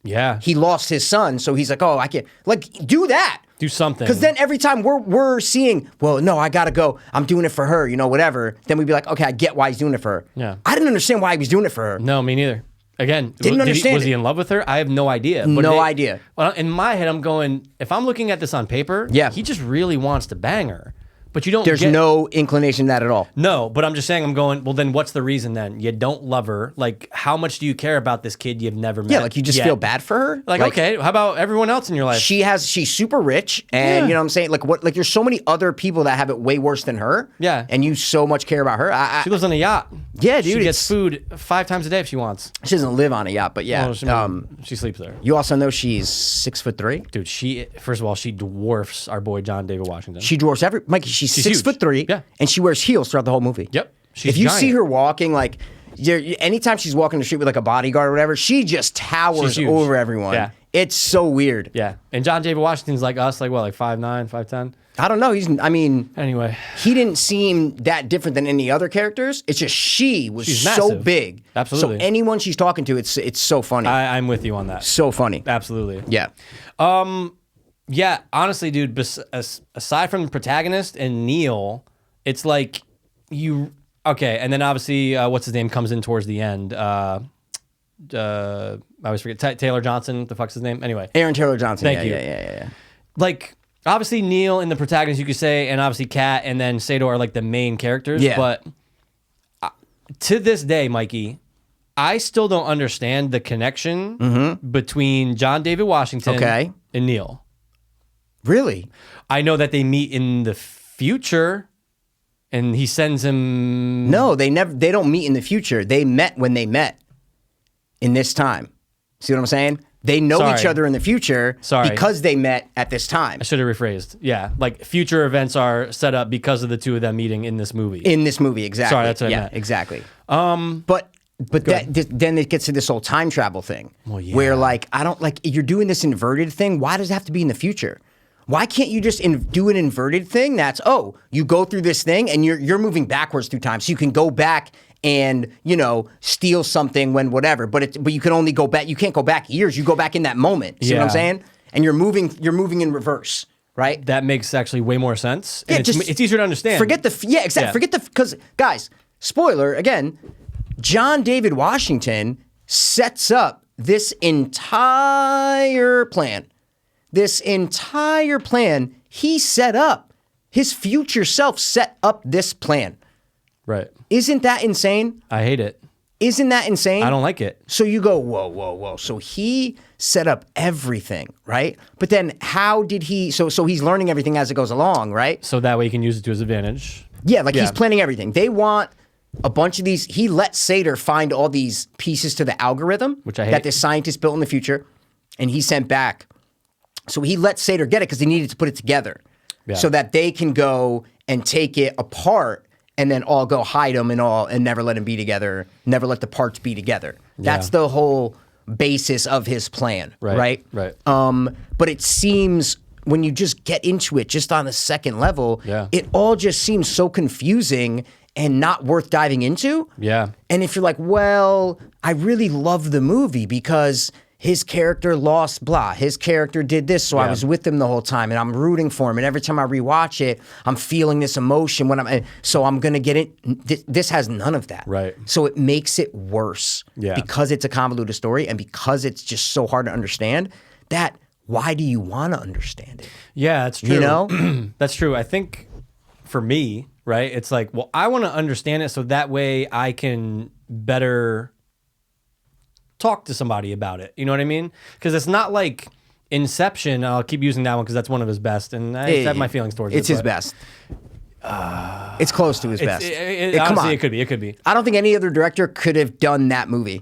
Yeah.
He lost his son, so he's like, oh, I can't. Like, do that.
Do something.
Because then every time we're seeing, well, no, I gotta go. I'm doing it for her, whatever. Then we'd be like, okay, I get why he's doing it for her.
Yeah.
I didn't understand why he was doing it for her.
No, me neither. Again,
Didn't understand
was
it.
he in love with her? I have no idea. But
No idea.
Well, in my head, I'm going, if I'm looking at this on paper, he just really wants to bang her. But you don't
There's no inclination to that at all.
No, but I'm just saying, I'm going, well, then what's the reason then? You don't love her. Like, how much do you care about this kid you've never met?
Yeah, like you just
yet?
feel bad for her.
Like, okay, how about everyone else in your life?
She's super rich, and you know what I'm saying? Like there's so many other people that have it way worse than her.
Yeah.
And you so much care about her.
She lives on a yacht.
Yeah, dude.
She gets food 5 times a day if she wants.
She doesn't live on a yacht, but yeah.
Well, she sleeps there.
You also know she's 6'3".
Dude, first of all, she dwarfs our boy John David Washington.
She dwarfs Mikey, she's
huge.
6'3".
Yeah.
And she wears heels throughout the whole movie.
Yep.
If you see her walking, like, anytime she's walking the street with like a bodyguard or whatever, she just towers over everyone.
Yeah.
It's so weird.
Yeah. And John David Washington's like us, like what, like 5'9", 5'10"?
I don't know.
Anyway.
He didn't seem that different than any other characters. It's just she was
She's
so
massive.
big.
Absolutely.
So anyone she's talking to, it's so funny.
I'm with you on that.
So funny.
Absolutely.
Yeah.
Yeah, honestly, dude, aside from the protagonist and Neil, it's like okay, and then obviously, what's his name comes in towards the end. I always forget. Taylor Johnson, what the fuck's his name? Anyway.
Aaron Taylor Johnson.
Thank you.
Yeah.
Like, obviously, Neil and the protagonist, you could say, and obviously Kat and then Sato are like the main characters.
Yeah.
But to this day, Mikey, I still don't understand the connection between John David Washington and Neil.
Really?
I know that they meet in the future, and he sends him.
No, they don't meet in the future. They met when they met in this time. See what I'm saying? They know each other in the future because they met at this time.
I should have rephrased. Yeah, like future events are set up because of the two of them meeting in this movie.
In this movie, exactly.
Sorry, that's what I meant.
Exactly. But then it gets to this whole time travel thing, where like I don't like you're doing this inverted thing. Why does it have to be in the future? Why can't you just do an inverted thing? That's you go through this thing and you're moving backwards through time, so you can go back and steal something when whatever. But you can only go back. You can't go back years. You go back in that moment. See what I'm saying? And you're moving in reverse. right?
That makes actually way more sense.
Yeah,
And
just
it's easier to understand.
Forget the exactly.
Yeah.
Forget the because guys, spoiler again. John David Washington sets up this entire plan. This entire plan he set up. His future self set up this plan.
Right.
Isn't that insane?
I hate it.
Isn't that insane?
I don't like it.
So you go, whoa, whoa, whoa. So he set up everything, right? But then how did he, so he's learning everything as it goes along, right?
So that way he can use it to his advantage.
Yeah, like he's planning everything. They want a bunch of these, he let Sator find all these pieces to the algorithm
Which I hate.
that this scientist built in the future, and he sent back. So he let Sator get it because he needed to put it together so that they can go and take it apart and then all go hide them and never let them be together, never let the parts be together. That's the whole basis of his plan, right?
Right.
But it seems when you just get into it, just on the second level, it all just seems so confusing and not worth diving into.
Yeah.
And if you're like, well, I really love the movie because his character lost blah. His character did this, so I was with him the whole time, and I'm rooting for him. And every time I rewatch it, I'm feeling this emotion so I'm gonna get it. This has none of that.
Right.
So it makes it worse.
Yeah.
Because it's a convoluted story and because it's just so hard to understand. Why do you want to understand it?
Yeah, that's true.
You know,
that's true. I think for me, right, it's like, well, I want to understand it so that way I can better talk to somebody about it. You know what I mean? Because it's not like Inception. I'll keep using that one because that's one of his best, and I have my feelings towards it.
It's his best. It's close to his best. Come on.
It could be. It could be.
I don't think any other director could have done that movie.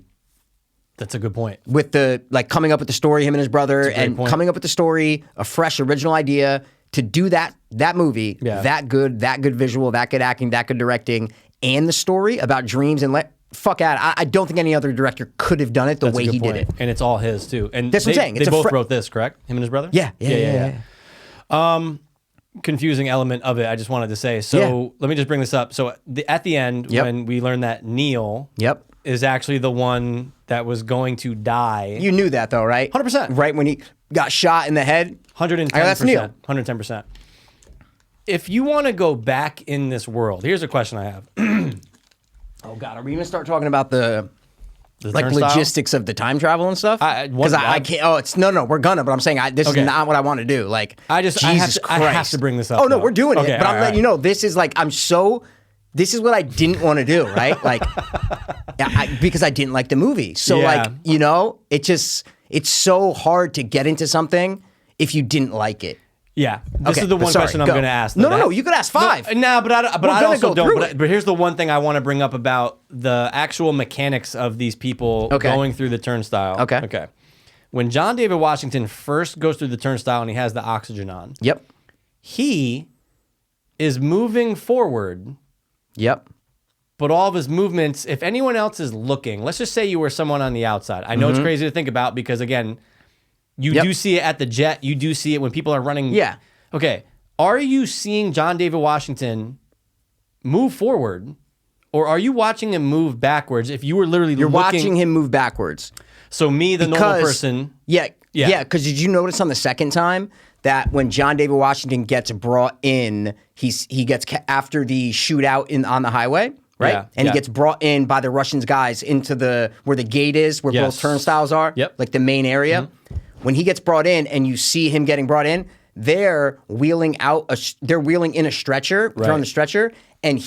That's a good point.
With the coming up with the story, him and his brother, and
point.
coming up with the story, a fresh original idea to do that movie, that good visual, that good acting, that good directing, and the story about dreams and fuck out. I don't think any other director could have done it the way he did it.
And it's all his too. And
that's what I'm saying.
They both wrote this, correct? Him and his brother?
Yeah.
Confusing element of it, I just wanted to say. So let me just bring this up. So at the end, when we learn that Neil is actually the one that was going to die.
You knew that though, right?
100%.
Right when he got shot in the head?
110%.
That's Neil.
110%. If you want to go back in this world, here's a question I have.
Oh God, are we gonna start talking about the
turnstile?
logistics of the time travel and stuff? Because I can't. Oh, it's no. We're gonna. But I'm saying this is not what I want to do. Like Jesus Christ.
I have to bring this up.
Oh no,
though.
we're doing
Okay,
it. But I'm letting you know. This is like This is what I didn't want to do. Right? Like because I didn't like the movie. So it's so hard to get into something if you didn't like it.
Yeah, this is the one question I'm going to ask.
No, you could ask 5.
No, but I also don't. But here's the one thing I want to bring up about the actual mechanics of these people going through the turnstile. Okay. When John David Washington first goes through the turnstile and he has the oxygen on.
Yep.
He is moving forward.
Yep.
But all of his movements, if anyone else is looking, let's just say you were someone on the outside. I know it's crazy to think about because, again, you do see it at the jet. You do see it when people are running.
Yeah.
Okay. Are you seeing John David Washington move forward, or are you watching him move backwards? If you were literally
You're watching him move backwards.
So me, the normal person.
Yeah. Because did you notice on the second time that when John David Washington gets brought in, he gets after the shootout on the highway, right?
Yeah,
and he gets brought in by the Russians guys into where the gate is, where both turnstiles are, like the main area. When he gets brought in and you see him getting brought in, they're wheeling in a stretcher, they're on the stretcher, and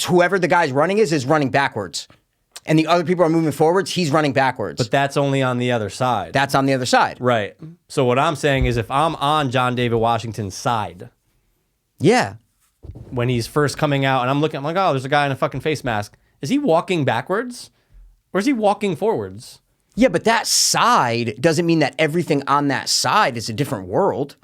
whoever the guy's running is running backwards. And the other people are moving forwards, he's running backwards.
But that's only on the other side.
That's on the other side.
Right. So what I'm saying is if I'm on John David Washington's side.
Yeah.
When he's first coming out and I'm like, oh, there's a guy in a fucking face mask. Is he walking backwards? Or is he walking forwards?
Yeah, but that side doesn't mean that everything on that side is a different world.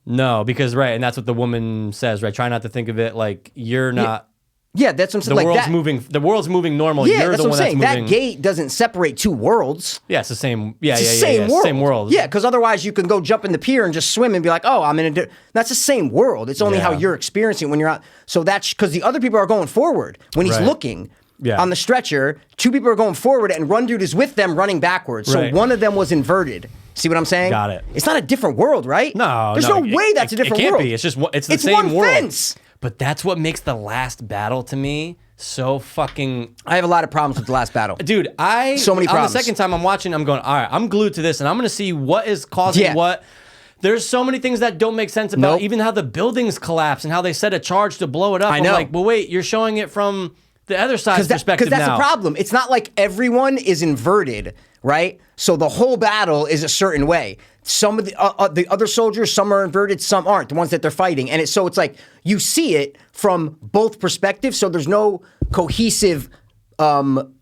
No, because, and that's what the woman says, right? Try not to think of it like you're not.
Yeah, that's what I'm saying.
The world's moving normal.
Yeah,
you're
that's
the
what
one
I'm saying.
that's moving.
That gate doesn't separate two worlds.
Yeah, it's the same. Yeah,
it's the same world.
Same world.
Yeah, because otherwise you can go jump in the pier and just swim and be like, oh, I'm in a. That's the same world. It's only how you're experiencing when you're out. So that's because the other people are going forward when he's looking. Yeah. On the stretcher, 2 people are going forward and one dude is with them running backwards. So one of them was inverted. See what I'm saying?
Got it.
It's not a different world, right?
No,
there's no way that's a different
it can't
world.
be. It's just it's the
it's
same
one
world.
fence.
But that's what makes the last battle to me so fucking.
I have a lot of problems with the last battle,
Dude,
so many problems.
On the second time I'm watching, I'm going, all right, I'm glued to this, and I'm going to see what is causing what. There's so many things that don't make sense about even how the buildings collapse and how they set a charge to blow it up.
I know.
I'm like, well, wait, you're showing it from the other side's perspective
Because that's
now.
the problem. It's not like everyone is inverted, right? So the whole battle is a certain way. Some of the other soldiers, some are inverted, some aren't, the ones that they're fighting. And so it's like you see it from both perspectives, so there's no cohesive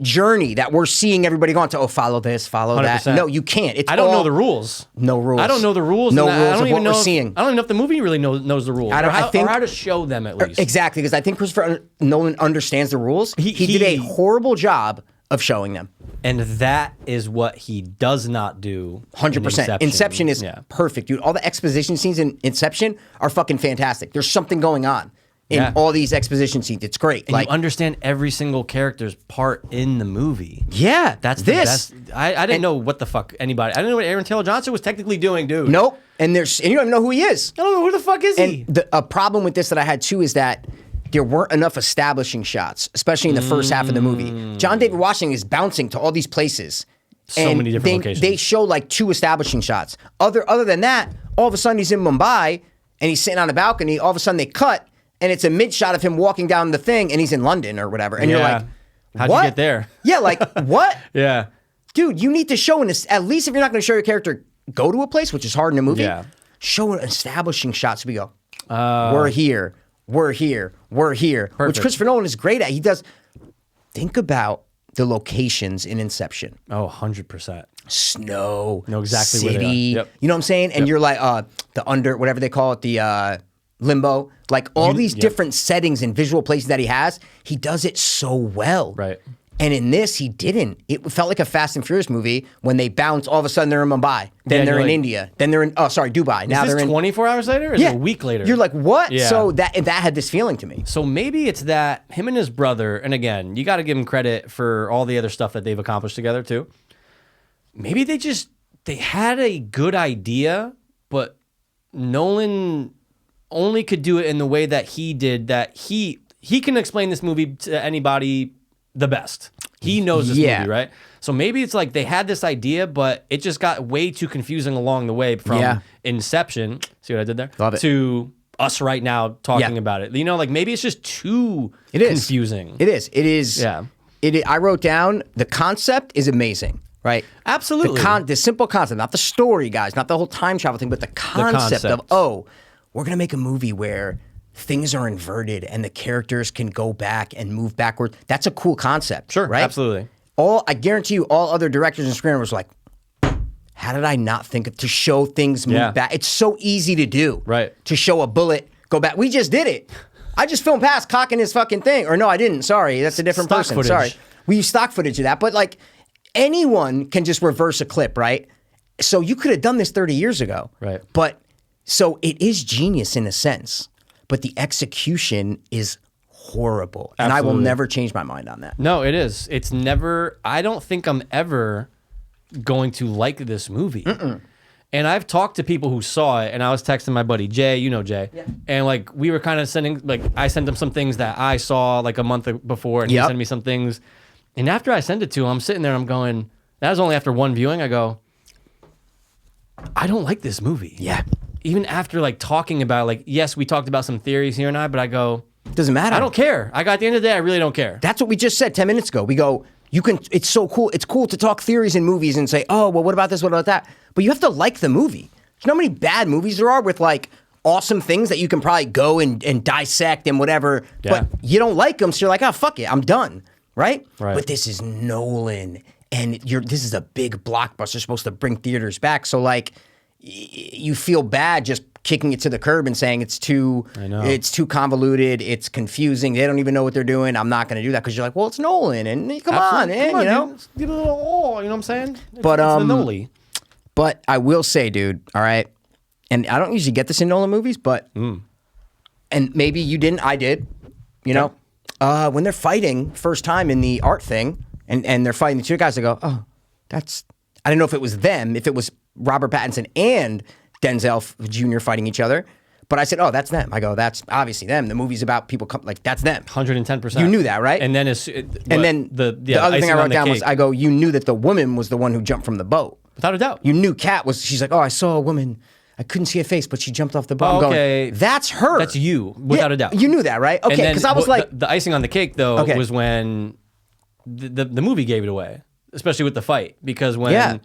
journey that we're seeing everybody going to, follow this, follow
100%.
that. No, you can't. It's
I don't know the rules.
No rules.
I don't know the rules.
No
and
rules
I don't
of
even
what
know
we're
if,
seeing.
I don't even know if the movie really knows the rules.
I think,
or how to show them at least.
Exactly, because I think Christopher Nolan understands the rules. He did a horrible job of showing them.
And that is what he does not do.
100%. Inception is perfect, dude. All the exposition scenes in Inception are fucking fantastic. There's something going on in all these exposition scenes. It's great.
And you understand every single character's part in the movie.
Yeah,
that's the best. I didn't know what the fuck anybody. I didn't know what Aaron Taylor Johnson was technically doing, dude.
Nope. And you don't even know who he is.
I don't know who the fuck is he.
And a problem with this that I had too is that there weren't enough establishing shots, especially in the first half of the movie. John David Washington is bouncing to all these places.
So many different locations.
They show like 2 establishing shots. Other than that, all of a sudden he's in Mumbai and he's sitting on a balcony. All of a sudden they cut and it's a mid shot of him walking down the thing and he's in London or whatever. And you're like,
how'd
what?
you get there?
Yeah, like what?
Yeah.
Dude, you need to show at least if you're not going to show your character go to a place, which is hard in a movie, show an establishing shot so we go, we're here, we're here, we're here.
Perfect.
Which Christopher Nolan is great at. He does. Think about the locations in Inception.
Oh, 100%.
Snow.
Know exactly
city.
where they are. Yep.
You know what I'm saying? And you're like, whatever they call it, the limbo. Like all these different settings and visual places that he has, he does it so well.
Right.
And in this, he didn't. It felt like a Fast and Furious movie when they bounce. All of a sudden, they're in Mumbai. Then they're in India. Then they're in, Dubai. Now they're in
24 hours later? Or is it a week later?
You're like, what?
Yeah.
So that had this feeling to me.
So maybe it's that him and his brother, and again, you got to give him credit for all the other stuff that they've accomplished together too. Maybe they had a good idea, but Nolan only could do it in the way that he did, that he can explain this movie to anybody the best. He knows this movie, right? So maybe it's like they had this idea, but it just got way too confusing along the way from Inception. See what I did there?
Love it.
To us right now talking about it. You know, like maybe it's just too confusing.
It is.
Yeah.
I wrote down the concept is amazing, right?
Absolutely.
The simple concept, not the story, guys, not the whole time travel thing, but the concept of, we're going to make a movie where things are inverted and the characters can go back and move backward. That's a cool concept.
Sure,
right?
absolutely.
I guarantee you, all other directors and screenwriters were like, how did I not think to show things move back? It's so easy to do.
Right.
To show a bullet go back. We just did it. I just filmed past cocking his fucking thing. Or no, I didn't. Sorry. That's a different
Stock
person.
footage.
Sorry. We use stock footage of that. But like anyone can just reverse a clip, right? So you could have done this 30 years ago.
Right.
But so it is genius in a sense. But the execution is horrible. And I will never change my mind on that.
No, it is. It's never, I don't think I'm ever going to like this movie. And I've talked to people who saw it, and I was texting my buddy Jay, you know Jay, and like we were kind of sending, like I sent him some things that I saw like a month before, and he sent me some things. And after I sent it to him, I'm sitting there and I'm going, that was only after one viewing, I go, I don't like this movie.
Yeah.
Even after like talking about it, like, yes, we talked about some theories here and I, but I go,
doesn't matter.
I don't care. At the end of the day, I really don't care.
That's what we just said 10 minutes ago. We go, it's so cool. It's cool to talk theories in movies and say, oh, well, what about this? What about that? But you have to like the movie. Do you know how many bad movies there are with like awesome things that you can probably go and dissect and whatever, but you don't like them. So you're like, oh, fuck it. I'm done. Right? But this is Nolan and this is a big blockbuster supposed to bring theaters back. So like you feel bad just kicking it to the curb and saying it's too convoluted, it's confusing, they don't even know what they're doing. I'm not going to do that because you're like, well, it's Nolan, and come on, you know,
give it a little, you know what I'm saying?
But
it's the Noli.
But I will say, dude, all right, and I don't usually get this in Nolan movies, but and maybe you didn't, I did, you know, when they're fighting first time in the art thing, and they're fighting the two guys, I go, oh, I didn't know if it was them, if it was Robert Pattinson and Denzel Jr. fighting each other. But I said, oh, that's them. I go, that's obviously them. The movie's about people, that's them.
110%.
You knew that, right?
And then,
the other thing I wrote down was, I go, you knew that the woman was the one who jumped from the boat.
Without a doubt.
You knew she's like, oh, I saw a woman. I couldn't see her face, but she jumped off the boat.
Oh, okay.
That's her.
That's you, without a doubt.
You knew that, right? Okay, because I was like...
The icing on the cake, though, was when the movie gave it away, especially with the fight. Because when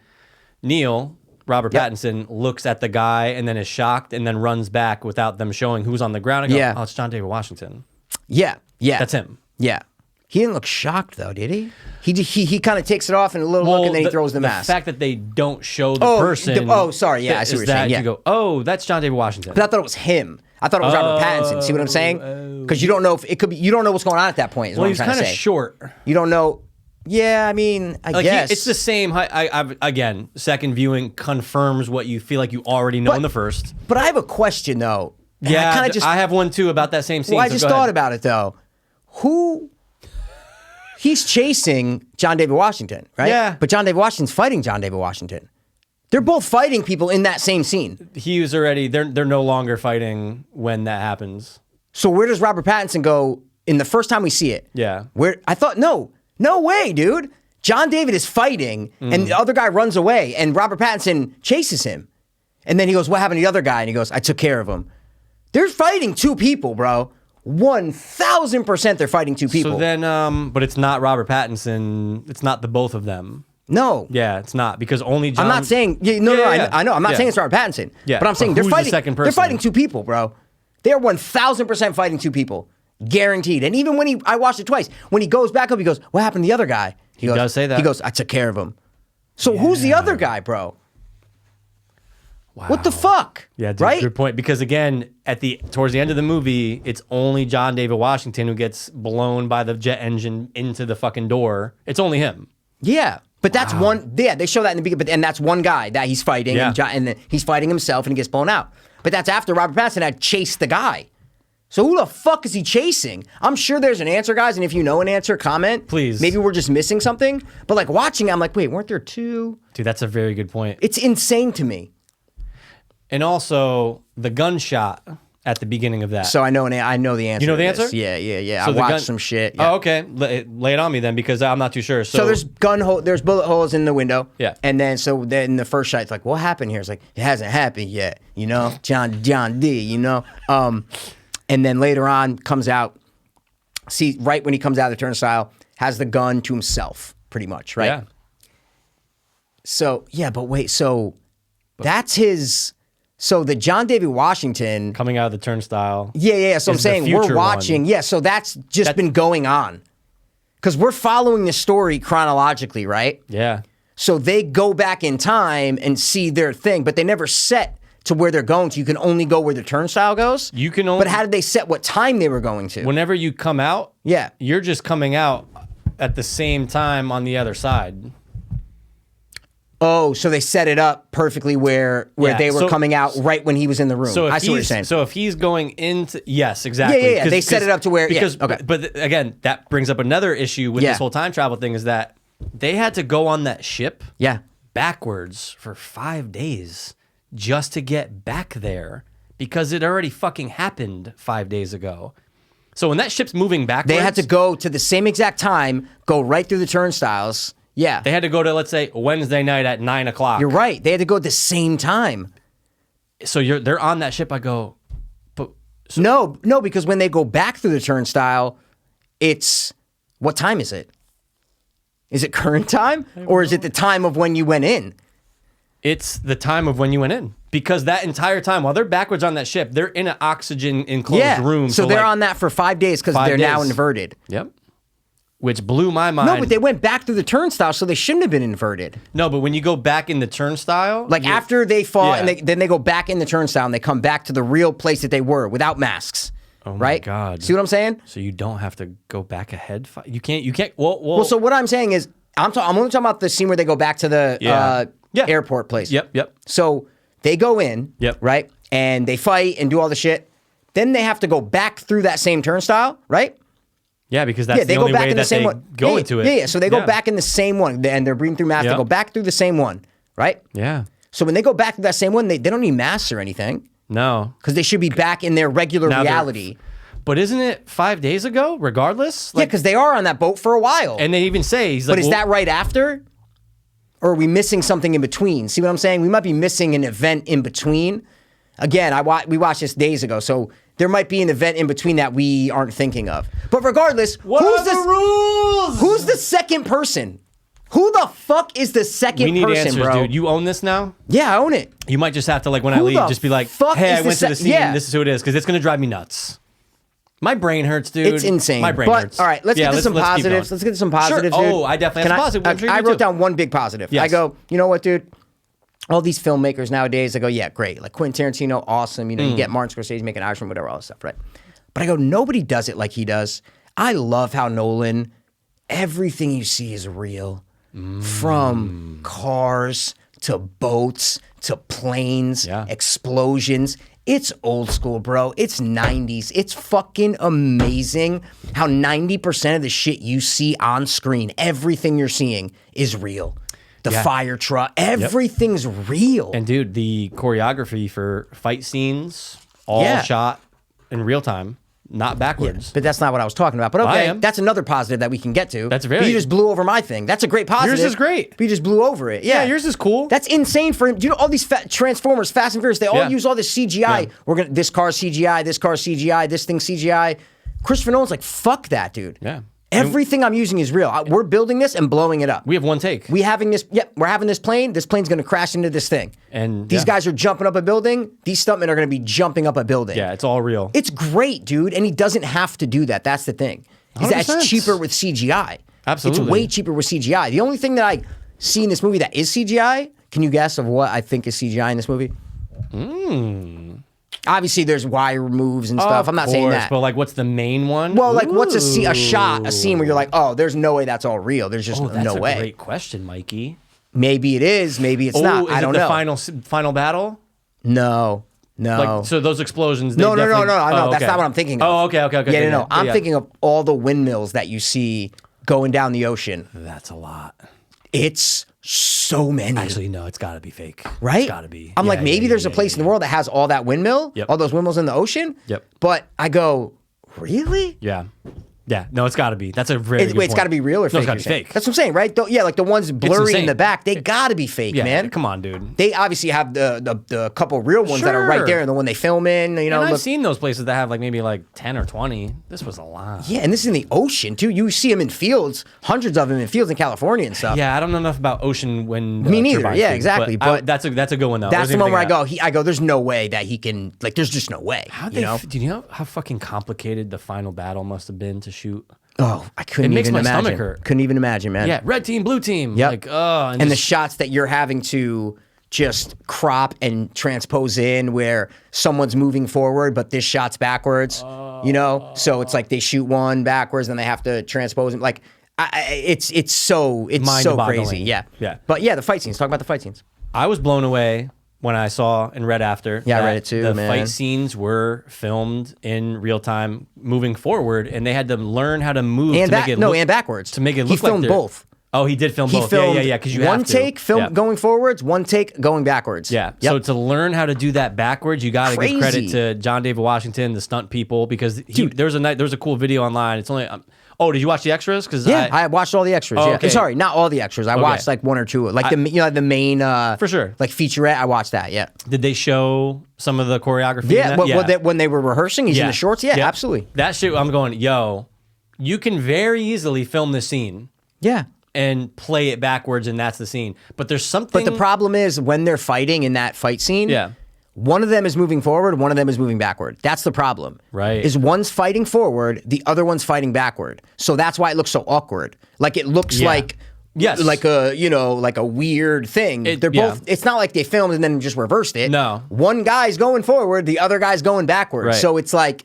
Neil... Robert Pattinson looks at the guy and then is shocked and then runs back without them showing who's on the ground. I go, oh, it's John David Washington.
Yeah.
That's him.
Yeah. He didn't look shocked, though, did he? He kind of takes it off and a little look and then he throws the mask.
The fact that they don't show the person.
Sorry. Yeah, I see what you're saying. Yeah.
You go, oh, that's John David Washington.
But I thought it was him. I thought it was Robert Pattinson. See what I'm saying? Because you don't know if it could be, you don't know what's going on at that point, is what I'm trying to say.
Well, he's kind of short.
You don't know. Yeah, I mean, I guess.
It's the same. Again, second viewing confirms what you feel like you already know in the first.
But I have a question, though.
Yeah, I have one, too, about that same scene.
Well, I just thought about it, though. He's chasing John David Washington, right?
Yeah.
But John David Washington's fighting John David Washington. They're both fighting people in that same scene.
He was already, they're no longer fighting when that happens.
So where does Robert Pattinson go in the first time we see it?
Yeah.
I thought, no way, dude. John David is fighting, and the other guy runs away, and Robert Pattinson chases him. And then he goes, what happened to the other guy? And he goes, I took care of him. They're fighting two people, bro. 1,000% they're fighting two people.
So then, but it's not Robert Pattinson. It's not the both of them.
No.
Yeah, it's not, because only John...
I'm not saying... I know. I'm not saying it's Robert Pattinson.
Yeah.
But I'm saying they're
who's
fighting...
the second person?
They're fighting two people, bro. They're 1,000% fighting two people. Guaranteed. And even when I watched it twice, when he goes back up, he goes, what happened to the other guy? He goes,
does say that.
He goes, I took care of him. So who's the other guy, bro? Wow. What the fuck?
Yeah, dude,
right?
Good point. Because again, towards the end of the movie, it's only John David Washington who gets blown by the jet engine into the fucking door. It's only him.
Yeah. But that's one, they show that in the beginning, and that's one guy that he's fighting, and then he's fighting himself and he gets blown out. But that's after Robert Pattinson had chased the guy. So who the fuck is he chasing? I'm sure there's an answer, guys, and if you know an answer, comment.
Please.
Maybe we're just missing something. But like watching it, I'm like, wait, weren't there two?
Dude, that's a very good point.
It's insane to me.
And also, the gunshot at the beginning of that.
So I know the answer.
You know the
to this.
answer?
Yeah.
So
I watched some shit. Yeah.
Oh, okay. Lay it on me then, because I'm not too sure.
So there's there's bullet holes in the window.
Yeah.
And then the first shot, it's like, what happened here? It's like, it hasn't happened yet. You know, John D. You know. And then later on comes out. See, right when he comes out of the turnstile, has the gun to himself, pretty much, right?
Yeah.
So but wait, that's his. So the John David Washington
coming out of the turnstile.
Yeah. So I'm saying we're watching. Yeah. So that's been going on, because we're following the story chronologically, right?
Yeah.
So they go back in time and see their thing, but they never set to where they're going to. You can only go where the turnstile goes.
You can only.
But how did they set what time they were going to?
Whenever you come out,
yeah,
you're just coming out at the same time on the other side.
Oh, so they set it up perfectly where they were coming out right when he was in the room. I see what you're saying.
So if he's going into... Yes, exactly.
Yeah. They set it up to where...
But again, that brings up another issue with this whole time travel thing, is that they had to go on that ship backwards for 5 days just to get back there, because it already fucking happened 5 days ago. So when that ship's moving backwards...
They had to go to the same exact time, go right through the turnstiles... Yeah.
They had to go to, let's say, Wednesday night at 9 o'clock.
You're right. They had to go at the same time.
So they're on that ship. I go, but... So,
no, because when they go back through the turnstile, it's... What time is it? Is it current time? Or is it the time of when you went in?
It's the time of when you went in. Because that entire time, while they're backwards on that ship, they're in an oxygen-enclosed room.
So they're on that for 5 days because they're now inverted.
Yep. Which blew my mind.
No, but they went back through the turnstile, so they shouldn't have been inverted.
No, but when you go back in the turnstile...
Like after they fall, and then they go back in the turnstile, and they come back to the real place that they were without masks.
Oh my
right?
God.
See what I'm saying?
So you don't have to go back ahead? You can't...
Well, so what I'm saying is, I'm only talking about the scene where they go back to the airport place.
Yep.
So they go in, right? And they fight and do all the shit. Then they have to go back through that same turnstile, right?
Yeah, because that's the only way that they go into it.
Yeah. So they go back in the same one, and they're breathing through masks. They go back through the same one, right?
Yeah.
So when they go back to that same one, they don't need masks or anything
No.
because they should be back in their regular
Now they're-
reality.
But isn't it 5 days ago, regardless?
Yeah, because they are on that boat for a while.
And they even say, he's like,
but is that right after? Or are we missing something in between? See what I'm saying? We might be missing an event in between. Again, we watched this days ago, so there might be an event in between that we aren't thinking of. But regardless, who's the
rules?
Who's the second person? Who the fuck is the second
We need
person,
answers,
bro?
dude. You own this now?
Yeah, I own it.
You might just have to, like, when I
Who
leave,
the
just be like,
fuck
hey,
is
I
the
went to the scene.
yeah.
This is who it is, because it's going to drive me nuts. My brain hurts, dude.
It's insane.
My brain
but,
hurts.
All right, let's get to some
keep going.
positives. Let's get to some positives,
Sure.
dude.
Oh, I definitely have some positive. I'm sure you
I
do
wrote
too.
down one big positive.
Yes.
I go, you know what, dude? All these filmmakers nowadays, I go, yeah, great. Like Quentin Tarantino, awesome. You know, you get Martin Scorsese making Irishman, whatever, all that stuff, right? But I go, nobody does it like he does. I love how Nolan, everything you see is real. From cars to boats to planes, explosions. It's old school, bro. It's 90s. It's fucking amazing how 90% of the shit you see on screen, everything you're seeing is real. The fire truck, everything's real.
And dude, the choreography for fight scenes, all shot in real time, not backwards.
But that's not what I was talking about. But okay, that's another positive that we can get to.
That's
But you just blew over my thing. That's a great positive.
Yours is great.
But you just blew over it. Yeah,
yours is cool.
That's insane for him. Do you know all these Transformers, Fast and Furious, they all use all this CGI. This car's CGI, this car's CGI, this thing's CGI. Christopher Nolan's like, fuck that, dude.
Yeah.
Everything I'm using is real. We're building this and blowing it up.
We have one take.
We're having this plane. This plane's going to crash into this thing.
And
these guys are jumping up a building. These stuntmen are going to be jumping up a building.
Yeah, it's all real.
It's great, dude. And he doesn't have to do that. That's the thing. Is that it's cheaper with CGI.
Absolutely.
It's way cheaper with CGI. The only thing that I see in this movie that is CGI, can you guess of what I think is CGI in this movie? Obviously, there's wire moves and stuff. I'm not saying that.
But like, what's the main one?
Well, like, what's a scene where you're like, oh, there's no way that's all real. There's just
that's
no way.
a great question, Mikey.
Maybe it is. Maybe it's not. I don't know.
The final battle?
No.
Like, so those explosions.
No.
Oh,
That's
okay.
not what I'm thinking of.
Oh, okay.
Yeah, no. I'm thinking of all the windmills that you see going down the ocean.
That's a lot.
It's so many.
Actually, no, it's got to be fake.
Right?
It's got to be.
I'm like, maybe there's a place in the world that has all that windmill, all those windmills in the ocean.
Yep.
But I go, really?
Yeah. Yeah. No, it's got to be. That's a very good
Wait, it's
point.
got to be real or fake?
No, it's got to be fake.
That's what I'm saying, right? Yeah, like the ones blurry in
insane.
the back, they got to be fake,
Yeah,
man.
come on, dude.
They obviously have the couple real ones that are right
Sure.
there, and the one they film in. You know,
And I've seen those places that have like maybe like 10 or 20. This was a lot.
yeah, and this is in the ocean too. You see them in fields, hundreds of them in fields in California and stuff.
Yeah, I don't know enough about ocean wind.
Me neither.
turbines,
Yeah,
dude,
exactly.
But
But
that's a good one though.
That's the
Wasn't
one where I
even thinking
go. I go. There's no way that he can. Like, there's just no way.
How
you know?
do you know how fucking complicated the final battle must have been to shoot?
Oh, I couldn't
It makes
even
my
imagine.
stomach hurt.
Couldn't even imagine, man.
Yeah, red team, blue team.
Yep.
Like, oh,
And the
just-
shots that you're having to just crop and transpose in where someone's moving forward, but this shot's backwards, you know? So it's like they shoot one backwards and they have to transpose it. Like, it's so
Mind-boggling.
crazy. Yeah.
Yeah.
But yeah, the fight scenes. Talk about the fight scenes.
I was blown away when I saw and read after.
Yeah, I
that
read it too,
The
man.
fight scenes were filmed in real time, moving forward, and they had to learn how to move
And
to make it look,
and backwards.
to make it
He
look like
filmed
they're-
both.
Oh, he did film
He
both.
filmed
Yeah. Because you
one
have to.
take
Yeah.
going forwards, one take going backwards.
Yeah.
Yep.
So to learn how to do that backwards, you got to give credit
Crazy.
to John David Washington, the stunt people, because there was a cool video online. It's only. Oh, did you watch the extras? Because
Yeah, I watched all the extras.
Oh,
Yeah,
okay.
Sorry, not all the extras. I watched like one or two, like the main
For sure.
like featurette. I watched that. Yeah,
did they show some of the choreography? in
yeah.
that?
When they were rehearsing, he's in the shorts. Yeah,
Yep.
absolutely.
That shit. I'm going. Yo, you can very easily film this scene
Yeah,
and play it backwards, and that's the scene. But there's something.
but the problem is when they're fighting in that fight scene.
Yeah.
One of them is moving forward, one of them is moving backward. That's the problem.
Right.
Is one's fighting forward, the other one's fighting backward. So that's why it looks so awkward. Like it looks like
Yes.
like a weird thing. They're both it's not like they filmed and then just reversed it.
No.
One guy's going forward, the other guy's going backward.
Right.
So it's like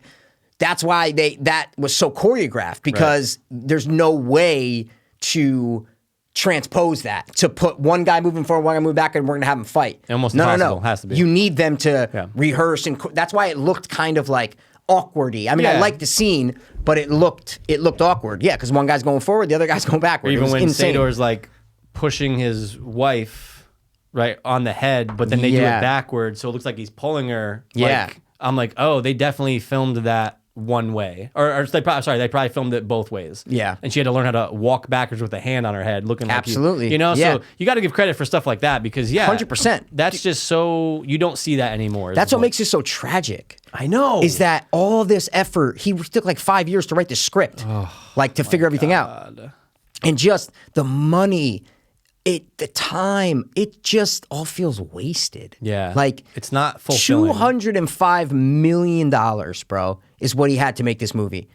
that's why that was so choreographed because there's no way to transpose that to put one guy moving forward, one guy moving back, and we're gonna have them fight.
Almost
no.
impossible. Has to be.
You need them to rehearse, and that's why it looked kind of like awkwardy. I mean, I liked the scene, but it looked awkward. Yeah, because one guy's going forward, the other guy's going backward.
Even
it was
when
insane.
Sador's like pushing his wife right on the head, but then they do
Yeah.
it backwards, so it looks like he's pulling her.
Yeah.
Like, I'm like, oh, they definitely filmed that one way, or they probably filmed it both ways.
Yeah.
And she had to learn how to walk backwards with a hand on her head, looking like
Absolutely.
you know.
Yeah.
So you got to give credit for stuff like that because
100%.
That's just so you don't see that anymore. is
That's
the
what
point.
makes it so tragic.
I know
Is that all this effort? He took like 5 years to write the script, like to figure everything out, and just the money, the time, it just all feels wasted.
Yeah.
like
it's not fulfilling.
$205 million, bro, is what he had to make this movie,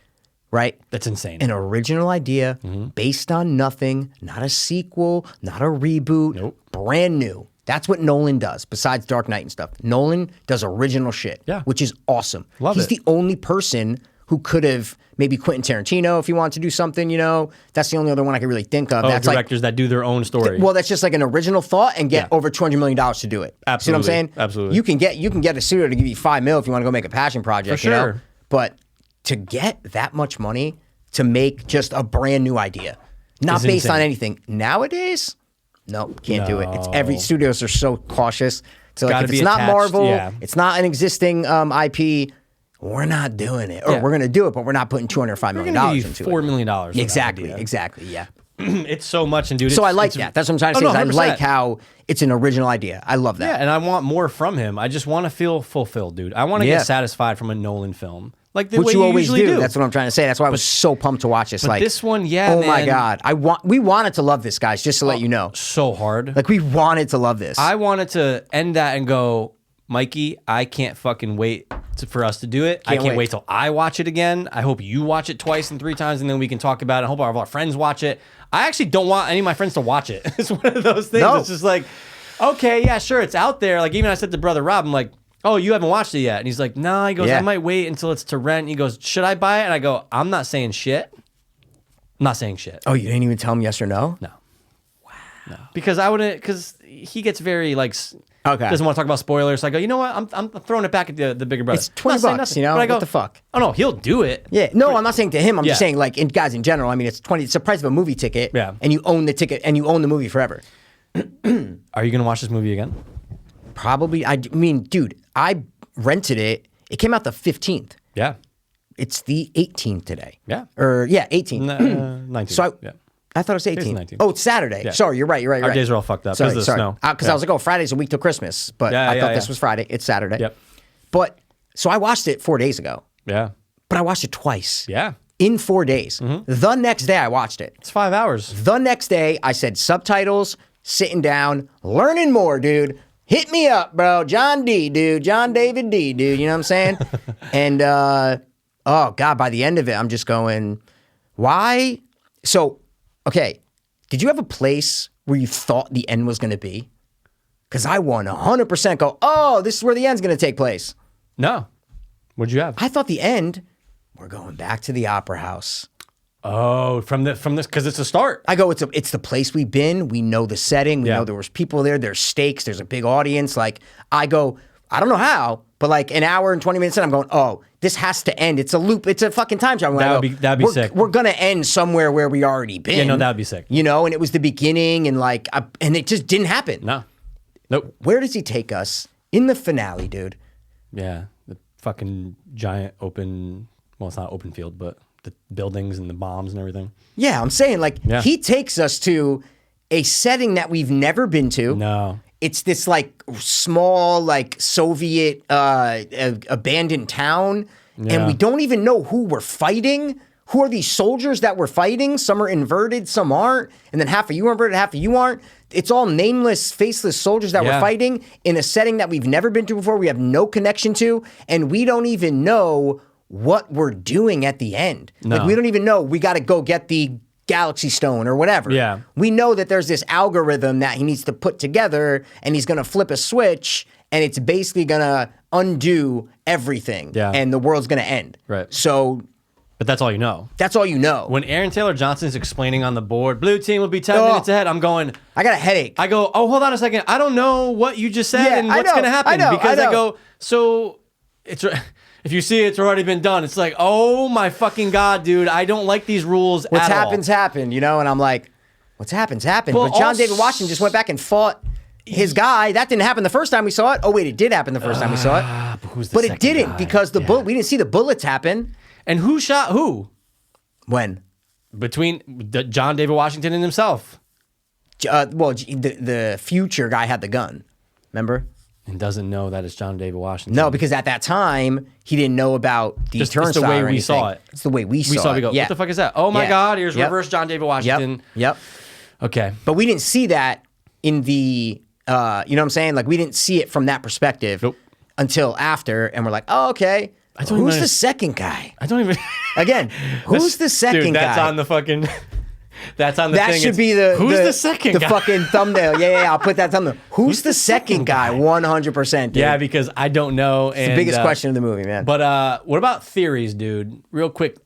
right?
That's insane.
An original idea based on nothing, not a sequel, not a reboot,
Nope.
brand new. That's what Nolan does, besides Dark Knight and stuff. Nolan does original shit,
Yeah.
which is awesome.
Love
He's
it.
the only person who could have, maybe Quentin Tarantino, if he wanted to do something, you know. That's the only other one I could really think of. That's
directors that do their own story.
well, that's just like an original thought and get
Yeah.
over $200 million to do it. See what I'm
Absolutely.
saying?
Absolutely.
You can get a studio to give you $5 million if you want to go make a passion project,
For
you know?
sure.
But to get that much money to make just a brand new idea, not
Is
based on
insane.
anything. Nowadays, no, can't do it. It's every studios are so cautious. So like
Gotta
if
be
it's not
attached,
Marvel,
yeah.
it's not an existing IP, we're not doing it. Or
Yeah.
we're going to do it, but we're not putting $205
We're
million
gonna give you
into
$4
it.
million for that
Exactly,
idea.
exactly, yeah.
It's so much, and dude.
So I
it's-
like
it's-
that. That's what I'm trying to
Oh,
say.
no,
is I
100%.
like how it's an original idea. I love that.
Yeah, and I want more from him. I just want to feel fulfilled, dude. I want to
Yeah.
get satisfied from a Nolan film, like the
Which
way
you always
usually do.
That's what I'm trying to say. That's why I was so pumped to watch this.
but
Like
this one, yeah,
oh my
man.
god, we wanted to love this, guys. Just to let you know,
so hard.
like we wanted to love this.
I wanted to end that and go, Mikey, I can't fucking wait for us to do it. I
Can't
can't
wait.
wait till I watch it again. I hope you watch it twice and 3 times, and then we can talk about it. I hope our friends watch it. I actually don't want any of my friends to watch it. It's one of those things.
No.
It's just like, okay, yeah, sure, it's out there. Like, even I said to Brother Rob, I'm like, oh, you haven't watched it yet? And he's like, nah. He goes,
Yeah.
I might wait until it's to rent. He goes, should I buy it? And I go, I'm not saying shit. I'm not saying shit.
oh, you didn't even tell him yes or no?
No. Wow. No. Because I wouldn't, because he gets very, like,
Okay.
doesn't want to talk about spoilers. So I go, you know what? I'm throwing it back at the bigger brother.
It's $20,
Not saying nothing.
you know?
But I go,
What the fuck?
Oh, no, he'll do it.
Yeah, no, I'm not saying to him. I'm just
Yeah.
saying, like, guys in general. I mean, it's the price of a movie ticket.
Yeah.
and you own the ticket and you own the movie forever.
Are you going to watch this movie again?
Probably. I mean, dude, I rented it. It came out the 15th.
Yeah.
It's the 18th today.
Yeah.
Or yeah, 18th.
19.
So
yeah.
I thought it was 18th.
19th.
Oh, it's Saturday.
Yeah.
Sorry, you're right. You're right.
Our days are all fucked up 'cause
Sorry,
of the
sorry.
snow.
Because
Yeah.
I was like, oh, Friday's a week till Christmas, but
Yeah,
I
yeah,
thought this
yeah.
was Friday. It's Saturday.
Yep.
But so I watched it 4 days ago,
Yeah.
but I watched it twice.
Yeah.
In 4 days. The next day I watched it.
It's 5 hours.
The next day I said subtitles, sitting down, learning more, dude. Hit me up, bro. John D, dude. John David D, dude. You know what I'm saying? And oh God, by the end of it, I'm just going, why? So, okay. Did you have a place where you thought the end was going to be? Because I 100% go, oh, this is where the end's going to take place.
No. What'd you have?
I thought the end, we're going back to the opera house.
Oh, from this, because it's a start.
I go, it's the place we've been. We know the setting. We
Yeah.
know there was people there. There's stakes. There's a big audience. Like, I go, I don't know how, but like an hour and 20 minutes in, I'm going, oh, this has to end. It's a loop. It's a fucking time travel.
That'd be sick.
We're going to end somewhere where we already been.
Yeah, no, that would be sick.
You know, and it was the beginning and like, and it just didn't happen.
No. Nope.
Where does he take us in the finale, dude?
Yeah. The fucking giant open, well, it's not open field, but the buildings and the bombs and everything.
Yeah, I'm saying like
Yeah.
he takes us to a setting that we've never been to.
No.
It's this like small like Soviet abandoned town, and
Yeah.
we don't even know who we're fighting. Who are these soldiers that we're fighting? Some are inverted, some aren't, and then half of you are inverted, half of you aren't. It's all nameless, faceless soldiers that we're
Yeah.
fighting in a setting that we've never been to before. We have no connection to, and we don't even know what we're doing at the end. Like
No.
we don't even know we got to go get the Galaxy Stone or whatever.
Yeah.
We know that there's this algorithm that he needs to put together, and he's going to flip a switch, and it's basically going to undo everything,
Yeah.
and the world's going to end.
Right.
So
But that's all you know.
that's all you know.
When Aaron Taylor Johnson's explaining on the board, blue team will be 10 minutes ahead, I'm going,
I got a headache.
I go, oh, hold on a second. I don't know what you just said
Yeah,
and
I
what's
know,
going to happen.
I know,
because
I
I
know.
go, so it's if you see it's already been done. It's like, oh my fucking God, dude. I don't like these rules
What's
at all.
happened, you know? And I'm like, what's happened?
Well,
But John
also-
David Washington just went back and fought his guy. That didn't happen the first time we saw it. Oh wait, it did happen the first time we saw it. But it didn't because the bullet. We didn't see the bullets happen.
And who shot who?
When?
Between John David Washington and himself.
The future guy had the gun. Remember?
And doesn't know that it's John David Washington.
No, because at that time he didn't know about the turnstile.
It's the way
or
we
anything.
saw it.
It's the way we saw it.
We go,
yeah.
what the fuck is that? Oh my God! Here's reverse John David Washington.
Yep.
Okay.
But we didn't see that in the. You know what I'm saying? Like we didn't see it from that perspective until after, and we're like, oh okay. Who's the second guy?
I don't even.
Again, who's the second guy?
That's on the fucking. That's on the
that
thing.
Should be the
second guy?
The fucking thumbnail. Yeah, I'll put that thumbnail. Who's the second guy? 100%.
Yeah, because I don't know.
It's the biggest question of the movie, man.
But what about theories, dude? Real quick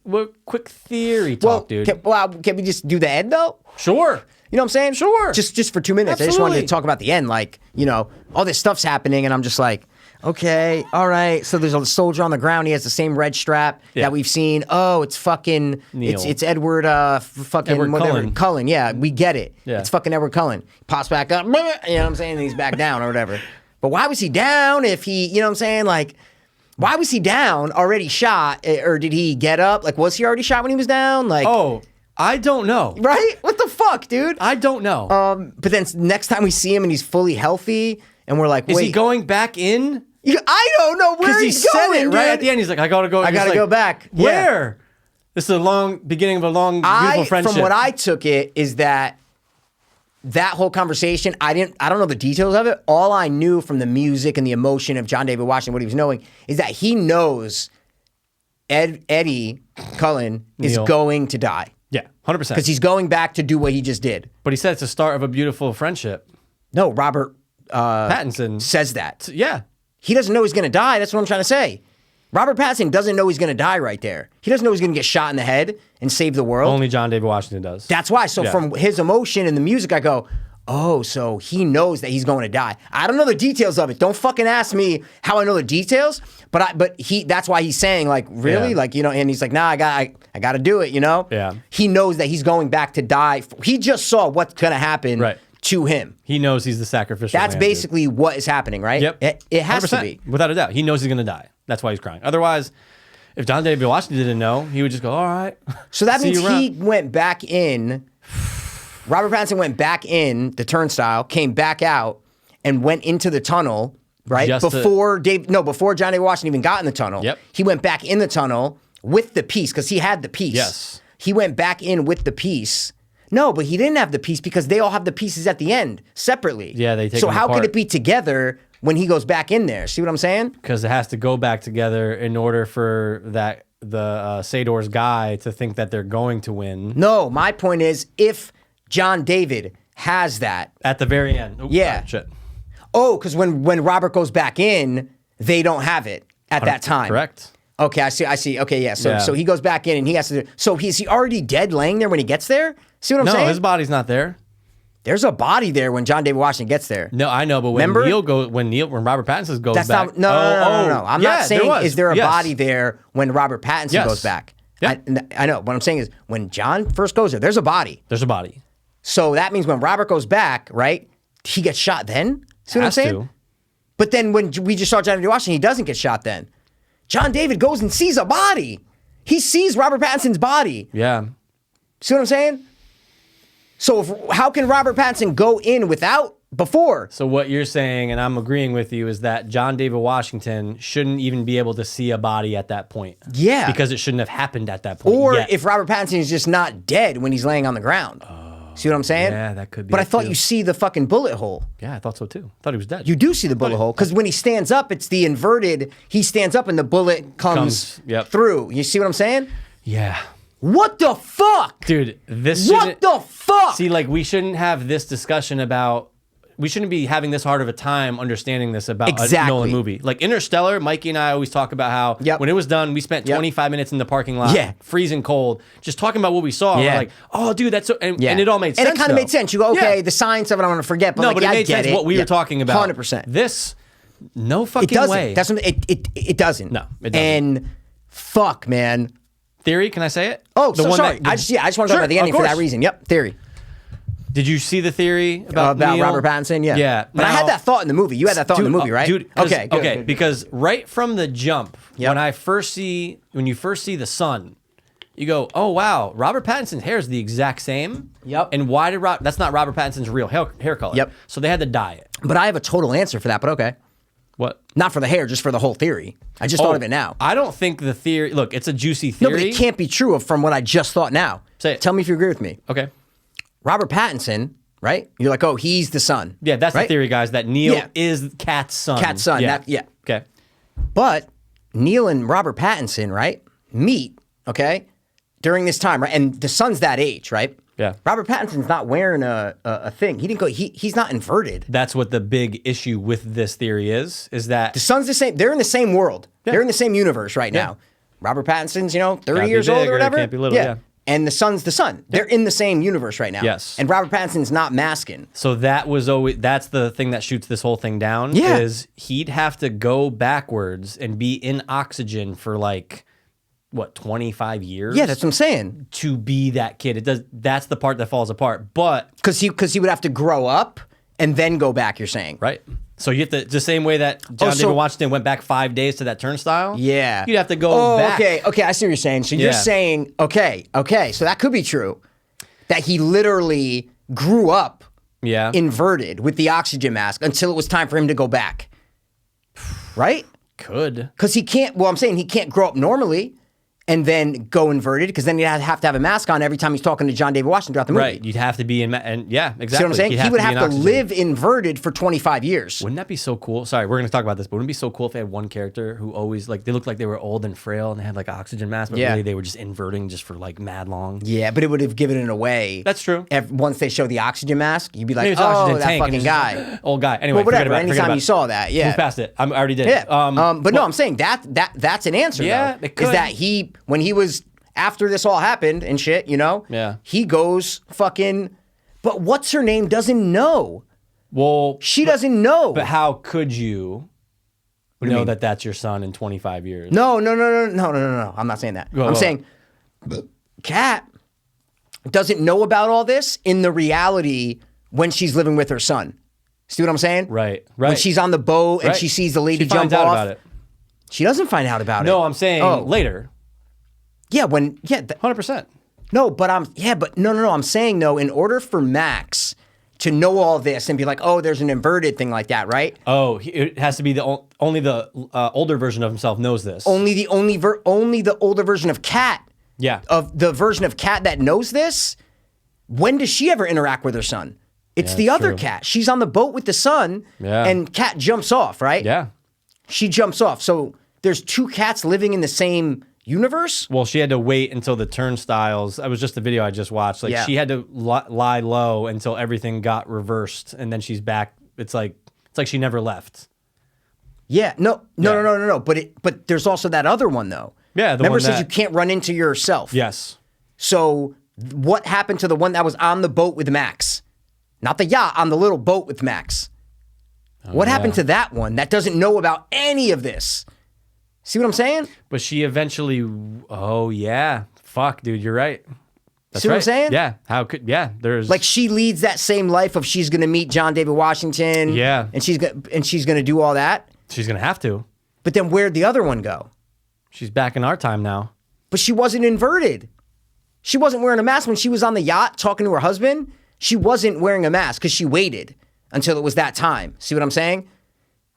theory talk, dude.
Can we just do the end though?
Sure.
You know what I'm saying?
Sure.
Just for 2 minutes.
Absolutely.
I just wanted to talk about the end. Like, you know, all this stuff's happening, and I'm just like, okay, all right. So there's a soldier on the ground. He has the same red strap that we've seen. Oh, it's fucking
Neil.
It's Edward fucking
Edward
whatever. Cullen. Yeah, we get it.
Yeah.
It's fucking Edward Cullen. Pops back up. You know what I'm saying? And he's back down or whatever. But why was he down if he, you know what I'm saying? Like, why was he down already shot? Or did he get up? Like, was he already shot when he was down? Like,
oh, I don't know.
Right? What the fuck, dude?
I don't know.
But then next time we see him and he's fully healthy, and we're like, wait.
Is he going back in?
I don't know where he's
said
going,
it right at the end. He's like, I gotta go.
I gotta go back.
Where? This is a long beginning of a long, beautiful friendship.
From what I took it is that whole conversation, I don't know the details of it. All I knew from the music and the emotion of John David Washington, what he was knowing, is that he knows Eddie Cullen is going to die.
Yeah, 100%.
Because he's going back to do what he just did.
But he said it's the start of a beautiful friendship.
No, Robert
Pattinson
says that.
Yeah.
He doesn't know he's going to die. That's what I'm trying to say. Robert Pattinson doesn't know he's going to die right there. He doesn't know he's going to get shot in the head and save the world.
Only John David Washington does.
That's why. So from his emotion and the music, I go, oh, so he knows that he's going to die. I don't know the details of it. Don't fucking ask me how I know the details. But that's why he's saying, like, really?
Yeah.
Like, you know, and he's like, nah, I got to do it, you know?
Yeah.
He knows that he's going back to die. He just saw what's going to happen to him.
He knows he's the sacrificial
That's
lamb,
basically what is happening, right?
Yep.
It has
100%,
to be.
without a doubt. He knows he's going to die. That's why he's crying. Otherwise, if John David Washington didn't know, he would just go, all right.
So that means he went back in. Robert Pattinson went back in the turnstile, came back out, and went into the tunnel, right? Before John David Washington even got in the tunnel.
Yep.
He went back in the tunnel with the piece, because he had the piece.
Yes.
He went back in with the piece. No, but he didn't have the piece because they all have the pieces at the end separately.
Yeah, they take
So
them
how
apart.
could it be together when he goes back in there? See what I'm saying?
Because it has to go back together in order for the Sador's guy to think that they're going to win.
No, my point is, if John David has that.
At the very end. Oops,
Yeah.
Shit.
Oh, because when Robert goes back in, they don't have it at that time.
Correct.
Okay, I see. Okay, yeah. So he goes back in and he has to. So is he already dead, laying there when he gets there? See what I'm saying?
No, his body's not there.
There's a body there when John David Washington gets there.
No, I know, but when Robert Pattinson goes
That's
back.
No. I'm not saying is there a body there when Robert Pattinson goes back.
Yeah.
I know. What I'm saying is when John first goes there, there's a body.
There's a body.
So that means when Robert goes back, right, he gets shot then? See what I'm saying?
To.
But then when we just saw John David Washington, he doesn't get shot then. John David goes and sees a body. He sees Robert Pattinson's body.
Yeah.
See what I'm saying? So how can Robert Pattinson go in before?
So what you're saying, and I'm agreeing with you, is that John David Washington shouldn't even be able to see a body at that point.
Yeah.
Because it shouldn't have happened at that point
Or
yet.
if Robert Pattinson is just not dead when he's laying on the ground. See what I'm saying?
Yeah, that could be.
But I thought you see the fucking bullet hole.
Yeah, I thought so too. I thought he was dead.
You do see the bullet hole because when he stands up, it's the inverted. He stands up and the bullet comes through. You see what I'm saying?
Yeah.
What the fuck?
Dude,
What the fuck?
See, like, we shouldn't have this discussion about... We shouldn't be having this hard of a time understanding this about a Nolan movie. Like Interstellar, Mikey and I always talk about how when it was done, we spent 25 minutes in the parking lot, freezing cold, just talking about what we saw. We're like, oh, dude, that's so... And it all made sense,
And it kind of made sense. You go, okay, the science of it I'm going to forget, but
no,
like,
but it made sense what we were talking about.
100%.
This, no fucking
it doesn't.
way.
That's what, it doesn't.
No, it doesn't.
And fuck, man.
Theory, can I say it?
Oh, sorry. I just want to talk about the ending for that reason. Yep, theory.
Did you see the theory about Neil?
Robert Pattinson? Yeah.
Yeah.
But I had that thought in the movie. You had that thought in the movie, right?
Dude,
okay. Good.
Because right from the jump,
Yep.
when you first see the sun, you go, oh wow, Robert Pattinson's hair is the exact same.
Yep.
And why did that's not Robert Pattinson's real hair color?
Yep.
So they had to dye it.
But I have a total answer for that. But okay.
What?
Not for the hair, just for the whole theory. I just thought of it now.
I don't think the theory. Look, it's a juicy theory.
No, but it can't be true from what I just thought now.
Say it.
Tell me if you agree with me.
Okay.
Robert Pattinson, right? You're like, oh, he's the son.
Yeah, that's
right?
the theory, guys. That Neil is Kat's son.
Kat's son.
Yeah. Okay.
But Neil and Robert Pattinson, right, meet, okay, during this time, right? And the son's that age, right?
Yeah.
Robert Pattinson's not wearing a thing. He didn't go. He's not inverted.
That's what the big issue with this theory is that
The son's the same. They're in the same world. Yeah. They're in the same universe right now. Robert Pattinson's, 30
Gotta be
years old
big
or
or it
whatever.
can't be little, yeah.
And the son's the son. They're in the same universe right now.
Yes.
And Robert Pattinson's not masking.
So that's the thing that shoots this whole thing down.
Yeah.
Is he'd have to go backwards and be in oxygen for 25 years?
Yeah, that's what I'm saying.
To be that kid. That's the part that falls apart. But
Because he would have to grow up and then go back, you're saying.
right. So you have to the same way that John David Washington went back 5 days to that turnstile.
Yeah.
You'd have to go back.
Okay, I see what you're saying. So you're saying, okay, so that could be true. That he literally grew up
Yeah.
inverted with the oxygen mask until it was time for him to go back. Right?
Could.
Because he can't, I'm saying he can't grow up normally and then go inverted because then he'd have to have a mask on every time he's talking to John David Washington throughout the movie.
Right. You'd have to be in, and yeah, exactly.
See what I'm saying?
He'd
He would
be
have
in
to
oxygen.
live inverted for 25 years.
Wouldn't that be so cool? Sorry, we're going to talk about this, but wouldn't it be so cool if they had one character who always, they looked like they were old and frail and they had oxygen masks, but really they were just inverting just for mad long?
Yeah, but it would have given it away.
That's true.
Once they show the oxygen mask, you'd be like,
Maybe it's
oh,
oxygen
that
tank, and
fucking
it's
guy.
just, old guy. Anyway,
Well, whatever.
forget
Anytime
about
you saw that, yeah.
Move past it. I already did.
Yeah. But I'm saying that's an answer.
Yeah,
though,
it could.
Is that when he was after this all happened and shit,
Yeah.
he goes fucking. But what's her name doesn't know.
Well,
She doesn't know.
but how could you
do you
know
mean?
that that's your son in 25 years?
No. I'm not saying that. I'm saying Kat doesn't know about all this in the reality when she's living with her son. See what I'm saying?
Right.
When she's on the boat and she sees the lady
She finds
jump
out
off.
about it.
She doesn't find out about it.
No, I'm saying later.
Yeah,
100%.
No, but no. I'm saying though, in order for Max to know all this and be like, oh, there's an inverted thing like that, right?
Oh, it has to be only the older version of himself knows this.
Only the older version of Kat.
Yeah.
Of the version of Kat that knows this. When does she ever interact with her son? It's the other
true.
Kat. She's on the boat with the son, and Kat jumps off, right?
Yeah.
She jumps off. So there's two cats living in the same universe?
Well, she had to wait until the turnstiles. It was just the video I just watched. She had to lie low until everything got reversed, and then she's back. It's like she never left.
Yeah. No. But there's also that other one though.
Yeah.
Remember, it says you can't run into yourself.
Yes.
So what happened to the one that was on the boat with Max? Not the yacht, on the little boat with Max. What happened to that one that doesn't know about any of this? See what I'm saying?
But she eventually. Oh yeah. Fuck, dude. You're right. That's
See what I'm saying?
Yeah. How could? Yeah. There's
she leads that same life of she's gonna meet John David Washington.
Yeah.
And she's gonna do all that.
She's gonna have to.
But then where'd the other one go?
She's back in our time now.
But she wasn't inverted. She wasn't wearing a mask when she was on the yacht talking to her husband. She wasn't wearing a mask because she waited until it was that time. See what I'm saying?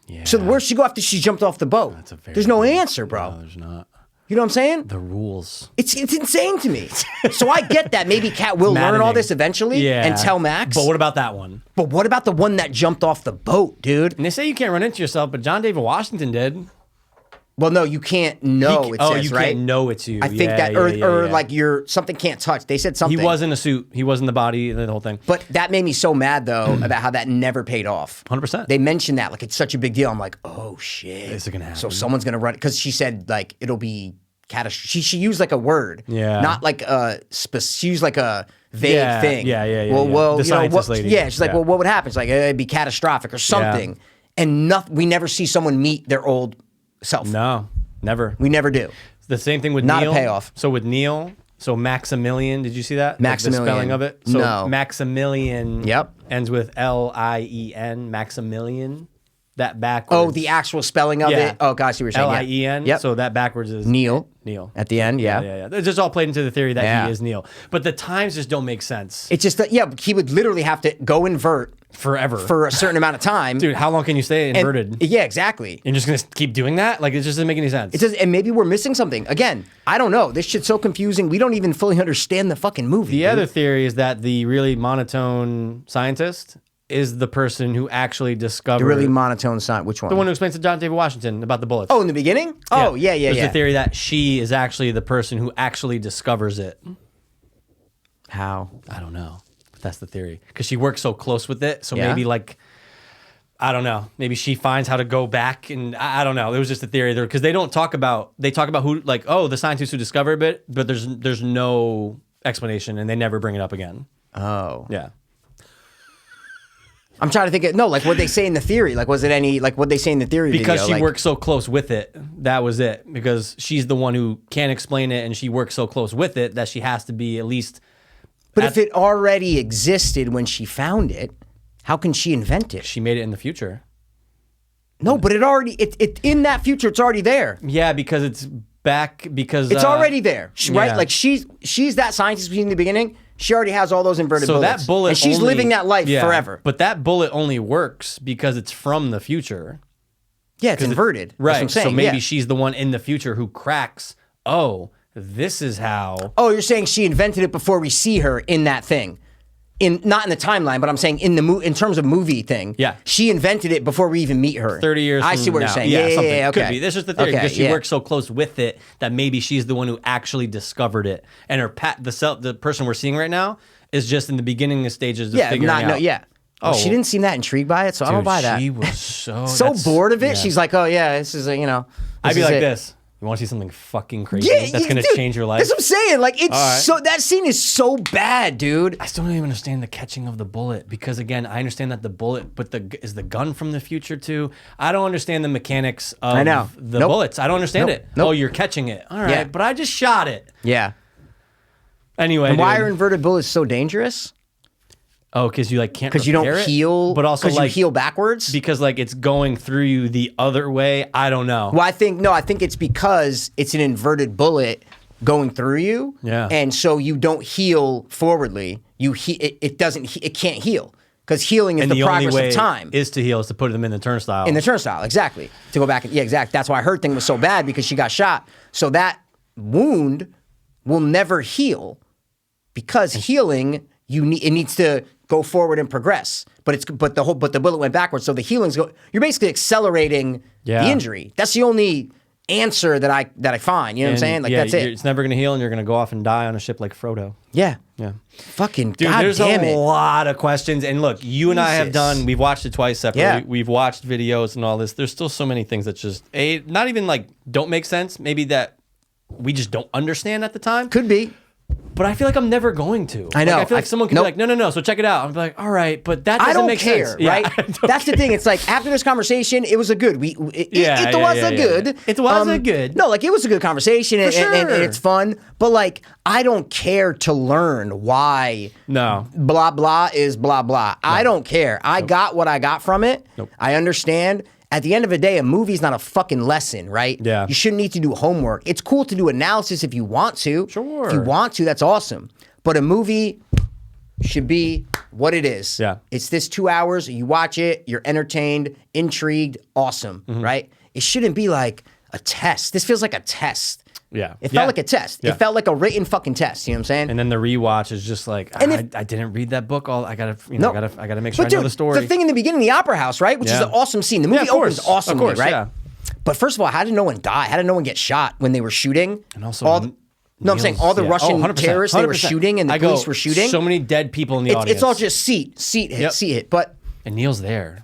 Yeah.
So where'd she go after she jumped off the boat? There's no answer, bro.
No, there's not.
You know what I'm saying?
The rules.
It's insane to me. So I get that maybe Kat will learn all this eventually and tell Max.
But what about that one?
But what about the one that jumped off the boat, dude?
And they say you can't run into yourself, but John David Washington did.
Well, no, you can't know. It says,
you
right?
can't know it's you.
I think like something can't touch. They said something.
He was in a suit. He was in the body, the whole thing.
But that made me so mad though about how that never paid off.
100%.
They mentioned that like it's such a big deal. I'm like, oh shit,
is it gonna happen?
So someone's gonna run it because she said like it'll be catastrophic. She used like a word, not like she used like a vague thing. Well,
the scientist lady.
Yeah, she's like, well, what would happen? It's like it'd be catastrophic or something. And we never see someone meet their old self.
No. Never.
We never do.
The same thing with
Not
Neil.
a payoff.
So with Neil, So Maximilian, did you see that?
Maximilian.
Like the spelling of it? So
No.
Maximilian
Yep.
ends with Lien, Maximilian. That backwards.
Oh, the actual spelling of
Yeah.
it? Oh, gosh, you were saying.
Lien.
Yep.
So that backwards is
Neil.
Neil.
At the end, yeah.
Yeah. It's just all played into the theory that
Yeah.
he is Neil. But the times just don't make sense.
It's just that, he would literally have to go invert
Forever.
for a certain amount of time.
Dude, how long can you stay
And-
inverted?
Yeah, exactly.
You're just going to keep doing that? Like, it just doesn't make any sense.
It does, and maybe we're missing something. Again, I don't know. This shit's so confusing. We don't even fully understand the fucking movie.
The
dude.
other theory is that the really monotone scientist is the person who actually discovered...
The really monotone sign. Which one?
the one who explains to John David Washington about the bullets.
Oh, in the beginning? Oh, yeah.
There's the theory that she is actually the person who actually discovers it.
How?
I don't know. But that's the theory. Because she works so close with it. So
Yeah?
maybe like... I don't know. Maybe she finds how to go back, and I don't know. It was just a theory there because they don't talk about. They talk about who, like, oh, the scientists who discovered it, but there's no explanation, and they never bring it up again.
Oh.
Yeah.
I'm trying to think. Like what they say in the theory. Like, was it any? Like what they say in the theory?
Because
video?
she works so close with it. That was it. Because she's the one who can't explain it, and she works so close with it that she has to be at least.
But if it already existed when she found it, how can she invent it?
She made it in the future.
No, but it in that future, it's already there.
Yeah, because it's back. Because
It's already there, right?
yeah.
Like she's that scientist in the beginning. She already has all those inverted
so
bullets.
that bullet,
and she's
only-
living that life
yeah,
forever.
But that bullet only works because it's from the future.
Yeah, it's inverted. That's what
Right.
I'm saying.
So maybe
yeah.
she's the one in the future who cracks. Oh, this is how.
Oh, you're saying she invented it before we see her in that thing. Not in the timeline, but I'm saying in terms of movie thing.
Yeah.
She invented it before we even meet her.
30 years
I
from
see what
now.
you're saying.
Yeah, something.
Yeah, okay.
Could be. This is the theory
Okay,
because she
yeah.
works so close with it that maybe she's the one who actually discovered it. And the person we're seeing right now is just in the beginning stages of figuring out.
Oh, she didn't seem that intrigued by it, so I don't buy that.
She was so
Bored of it.
yeah.
She's like, oh yeah, this is
I'd be like this. You want to see something fucking crazy that's going to
dude,
change your life?
That's what I'm saying. Like it's
right.
so that scene is so bad, dude.
I still don't even understand the catching of the bullet because again, I understand that the bullet, but is the gun from the future too? I don't understand the mechanics of
I know.
the
Nope.
bullets. I don't understand
Nope.
it.
Nope.
Oh, you're catching it. All right,
Yeah.
but I just shot it.
Yeah.
Anyway,
And why
dude.
are inverted bullets so dangerous?
Oh, because you like can't
Because you don't
repair it?
heal,
but also
because
like
you heal backwards.
because like it's going through you the other way. I don't know.
Well, I think it's because it's an inverted bullet going through you.
Yeah.
And so you don't heal forwardly. It can't heal because healing is
And
the
the only
progress
way
of time.
is to heal is to put them in the turnstile.
In the turnstile, exactly. To go back, exactly. That's why her thing was so bad because she got shot. So that wound will never heal because healing it needs to go forward and progress. But the bullet went backwards. So the you're basically accelerating the injury. That's the only answer that I find. You know what I'm saying? Like that's it.
It's never going to heal, and you're going to go off and die on a ship like Frodo.
Yeah.
Yeah.
Fucking
Dude,
God
there's
damn
a
it.
lot of questions. And look, you and I have
Jesus.
we've watched it twice separately.
Yeah.
We've watched videos and all this. There's still so many things that just, not even like don't make sense. Maybe that we just don't understand at the time.
Could be.
But I feel like I'm never going to.
I know.
Like, I feel like someone could
nope.
be like, no. So check it out. I'm like, all right, but that doesn't
I don't
make
care,
sense.
right?
Yeah, I don't
That's the thing. It's like after this conversation, it was a good. It was a good.
It was a good.
No, like it was a good conversation, and
sure.
it's fun. But like, I don't care to learn why.
No.
Blah blah is blah blah. I don't care. I got what I got from it.
Nope.
I understand. At the end of the day, a movie's not a fucking lesson, right?
Yeah.
You shouldn't need to do homework. It's cool to do analysis if you want to.
Sure.
If you want to, that's awesome. But a movie should be what it is.
Yeah.
It's this 2 hours, you watch it, you're entertained, intrigued, awesome, right? It shouldn't be like a test. This feels like a test.
Yeah.
It felt like a test.
Yeah.
It felt like a written fucking test, you know what I'm saying?
And then the rewatch is just like,
And
I didn't read that book. I gotta,
No.
I gotta make sure
But
I know
dude,
the story.
the thing in the beginning, the opera house, right? Which is
Yeah.
an awesome scene. The movie
of course.
opens awesomely,
Of course,
right?
yeah.
But first of all, how did no one die? How did no one get shot when they were shooting?
And also,
No, I'm saying all the Russian
100%,
terrorists they were
100%.
shooting and the
I go,
police were shooting.
So many dead people in the audience.
It's all just seat hit,
Yep.
seat hit. But
And Neil's there.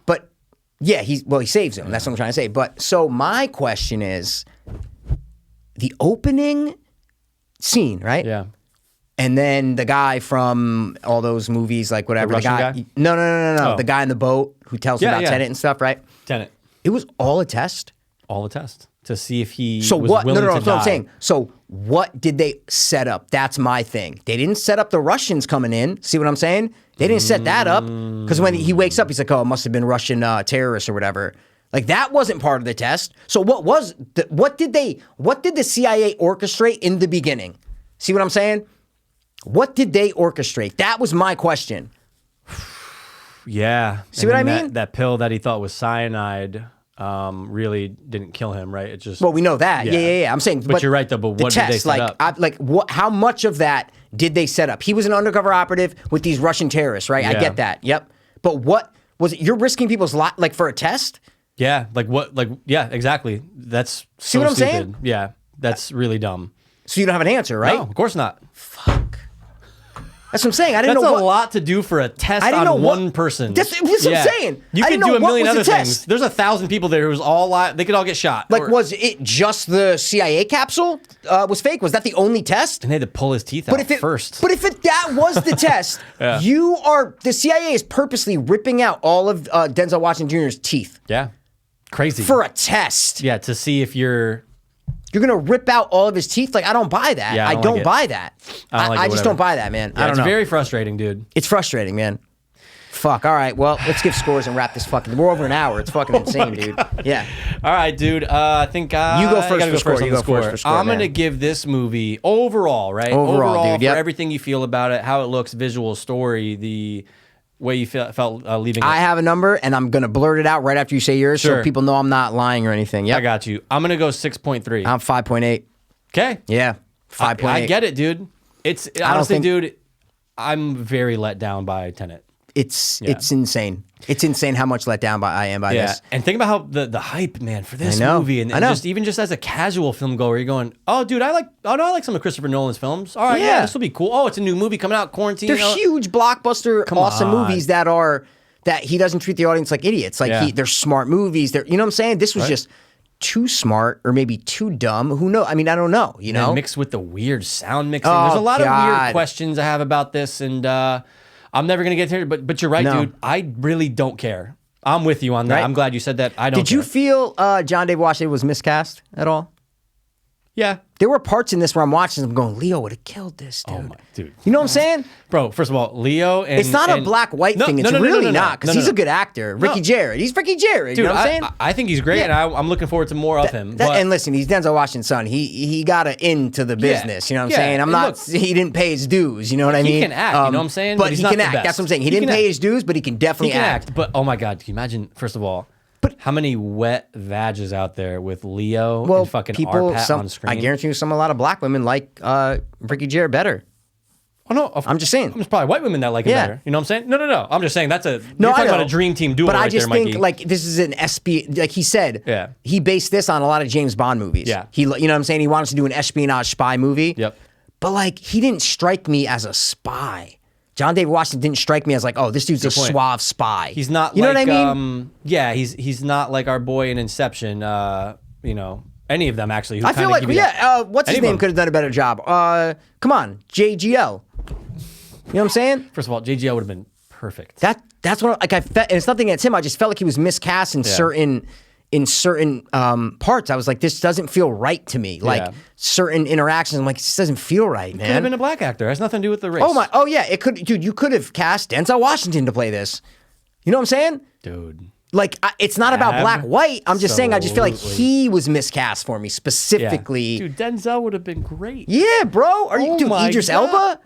yeah, he saves him. That's what I'm trying to say. But so my question is, the opening scene, right?
Yeah.
And then the guy from all those movies, like whatever, the
Russian
guy.
guy?
No.
Oh.
The guy in the boat who tells
Yeah,
him about
yeah.
Tenet and stuff, right?
Tenet.
It was all a test.
all the tests to see if he
So
was
what? No,
willing
no, no.
to
That's what I'm
die.
saying. So what did they set up? That's my thing. They didn't set up the Russians coming in. See what I'm saying? They didn't set that up because when he wakes up, he's like, "Oh, it must have been Russian terrorists or whatever." Like that wasn't part of the test. So what was? What did the CIA orchestrate in the beginning? See what I'm saying? What did they orchestrate? That was my question.
Yeah.
See what I mean?
That pill that he thought was cyanide really didn't kill him, right? It just
Well, we know that. Yeah. I'm saying,
But you're right, though. But
the
what did they
test,
set up?
How much of that did they set up? He was an undercover operative with these Russian terrorists, right? I
Yeah.
get that. Yep. But what was it? You're risking people's life, like for a test?
Yeah, like what? Like yeah, exactly. That's so
what I'm
stupid.
saying?
Yeah, that's really dumb.
So you don't have an answer, right?
No, of course not.
That's what I'm saying. I didn't
That's
know
a
what.
lot to do for a test
I didn't know
on
what-
one person.
That's what I'm saying.
You
I
could
didn't
do
know
a
what
million
was the
other things.
test.
There's 1,000 people there who's all they could all get shot.
Like, was it just the CIA capsule was fake? Was that the only test?
and they had to pull his teeth out first.
But if that was the test, the CIA is purposely ripping out all of Denzel Washington Jr.'s teeth
yeah, crazy
for a test.
yeah, to see if you're
You're gonna rip out all of his teeth? Like, I don't buy that.
Yeah,
I
I don't
don't
like it.
buy that.
I don't like
I
it,
just
whatever.
don't buy that, man. I don't
it's
know.
very frustrating, dude.
It's frustrating, man. Fuck. All right. Well, let's give scores and wrap this fucking. We're over an hour. It's fucking insane, dude. Yeah.
All right, dude. I think
You go
I
first
gotta
for score.
on
You
the
go first for score,
I'm
man.
gonna give this movie overall, right?
Overall, dude, yep.
for everything you feel about it, how it looks, visual, story, the way you felt leaving.
I
it.
have a number, and I'm gonna blurt it out right after you say yours, so
Sure.
people know I'm not lying or anything. Yeah.
I got you. I'm gonna go 6.3.
I'm 5.8.
Okay.
Yeah. 5.8.
I get it, dude. It's honestly, dude. I'm very let down by Tenet.
It's insane. It's insane how much let down I am by this.
And think about how the hype, man, for this
I know.
movie, and
I know.
just even just as a casual film goer, you're going, oh, dude, I like some of Christopher Nolan's films. All right,
Yeah.
yeah, this will be cool. Oh, it's a new movie coming out, quarantine.
They're huge blockbuster, awesome
on.
movies that he doesn't treat the audience like idiots. Like
Yeah.
they're smart movies. You know what I'm saying? This was just too smart or maybe too dumb. Who knows? I mean, I don't know. You know,
And mixed with the weird sound mixing.
Oh,
There's a lot of
God.
weird questions I have about this, and I'm never gonna get here. But you're right,
No.
dude. I really don't care. I'm with you on that.
Right.
I'm glad you said that. I don't.
Did you
care.
feel John David Washington was miscast at all?
Yeah.
There were parts in this where I'm watching. I'm going, Leo would have killed this dude.
Oh my dude.
You know what I'm saying?
Bro, first of all, Leo and
It's not a black-white thing. It's really not, because he's a good actor. Ricky Jarrett. He's Ricky Jarrett.
Dude,
you know what I'm saying?
I think he's great, and I'm looking forward to more of him.
And listen, he's Denzel Washington's son. He got into the business. You know what I'm
Yeah,
saying? I'm
and
not.
look,
He didn't pay his dues. You know what I mean?
he can act, you know what I'm saying?
But
But he's
he
not
can
the
act.
best.
That's what I'm saying. He
He
didn't
can
pay
act.
his dues, but he can
he
definitely
can
act.
act. But oh my god, can you imagine? First of all, how many wet vages out there with Leo
Well,
and fucking
people.
Arpat on screen?
I guarantee you, a lot of black women like Ricky Jarrett better.
Oh no,
I'm just saying.
There's probably white women that like him
Yeah.
better. You know what I'm saying? No. I'm just saying you're
I
talking
know.
about a dream team duo
But
right
I just
there,
think
Mikey.
like this is an SB. Like he said,
Yeah.
he based this on a lot of James Bond movies.
Yeah.
You know what I'm saying? He wanted to do an espionage spy movie.
Yep.
But like he didn't strike me as a spy. John David Washington didn't strike me as like, oh, this dude's a
point.
suave spy.
He's not
You
like
know what I mean?
yeah, he's not like our boy in Inception, you know, any of them actually. Who
I feel
kinda
like,
give you that-
what's his
any of
name
them.
could have done a better job. Come on, JGL. You know what I'm saying?
First of all, JGL would have been perfect.
That's what like I felt, and it's nothing against him. I just felt like he was miscast in certain parts. I was like, this doesn't feel right to me. Like
Yeah.
certain interactions, I'm like, this doesn't feel right, man.
Could have been a black actor. It has nothing to do with the race.
Oh yeah, it could, dude. You could have cast Denzel Washington to play this. You know what I'm saying?
dude.
Like, it's not about black white. I'm just saying, I just feel like
Absolutely.
he was miscast for me
Yeah.
specifically.
Dude, Denzel would have been great.
Yeah, bro. Are you,
Oh
dude?
my
Idris
God.
Elba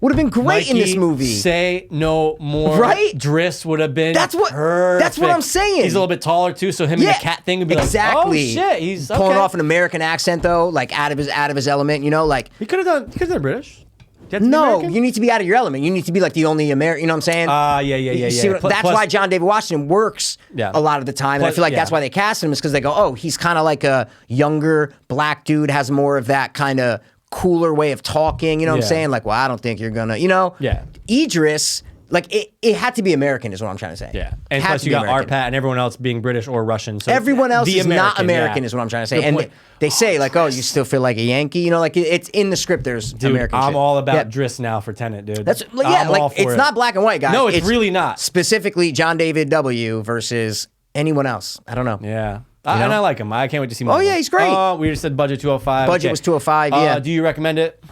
would have been great in this
Mikey,
movie.
Say no more.
Right?
Driss would have been
That's what-
perfect.
that's what I'm saying.
He's a little bit taller too, so him and the cat thing would be
exactly.
like, oh shit, he's
pulling
okay.
off an American accent though, like out of his element. You know, like
He could have done British. You have to be
no,
American?
you need to be out of your element. You need to be like the only American. You know what I'm saying?
Yeah.
You see what- that's why John David Washington works
Yeah.
a lot of the time. And I
Plus-
feel like that's
yeah.
why they cast him is because they go, oh, he's kind of like a younger black dude, has more of that kind of cooler way of talking. You know what I'm
Yeah.
saying? Like, well, I don't think you're gonna, you know?
Yeah.
Idris, like it had to be American is what I'm trying to say.
Yeah, and
Had
plus
to
you
be
got
American.
Arpat and everyone else being British or Russian. So
Everyone else
the
is not American
yeah.
is what I'm trying to say.
Good
And
point.
they say like, oh, you still feel like a Yankee? You know, like it's in the script there's
Dude,
American
I'm
shit.
all about
Yeah.
Driss now for Tenet, dude.
That's yeah,
I'm all
like
for
it's
it.
not black and white, guys.
No, it's really not.
Specifically John David W versus anyone else. I don't know.
Yeah. And I like him. I can't wait to see more.
Oh, yeah, he's great.
We just said budget 205.
Budget was 205, yeah.
Do you recommend it?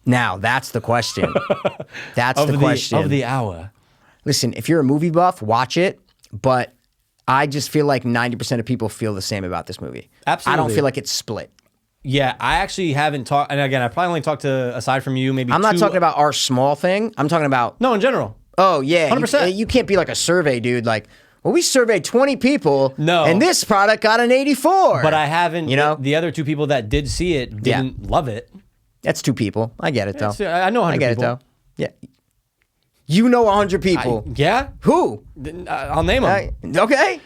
Now, that's the question. That's the question.
Of the hour.
Listen, if you're a movie buff, watch it. But I just feel like 90% of people feel the same about this movie.
Absolutely.
I don't feel like it's split.
Yeah, I actually haven't talked. And again, I probably only talked to, aside from you, maybe
I'm not talking about our small thing. I'm talking about...
No, in general.
Oh, yeah.
100%.
You can't be like a survey, dude. Like, well, we surveyed 20 people.
No.
And this product got an 84.
But I haven't...
You know?
The other two people that did see it didn't love it.
That's 2 people. I get it, though.
I know 100
I get
people.
it, though. Yeah. You know 100 people.
Yeah?
Who?
I'll name them.
Okay.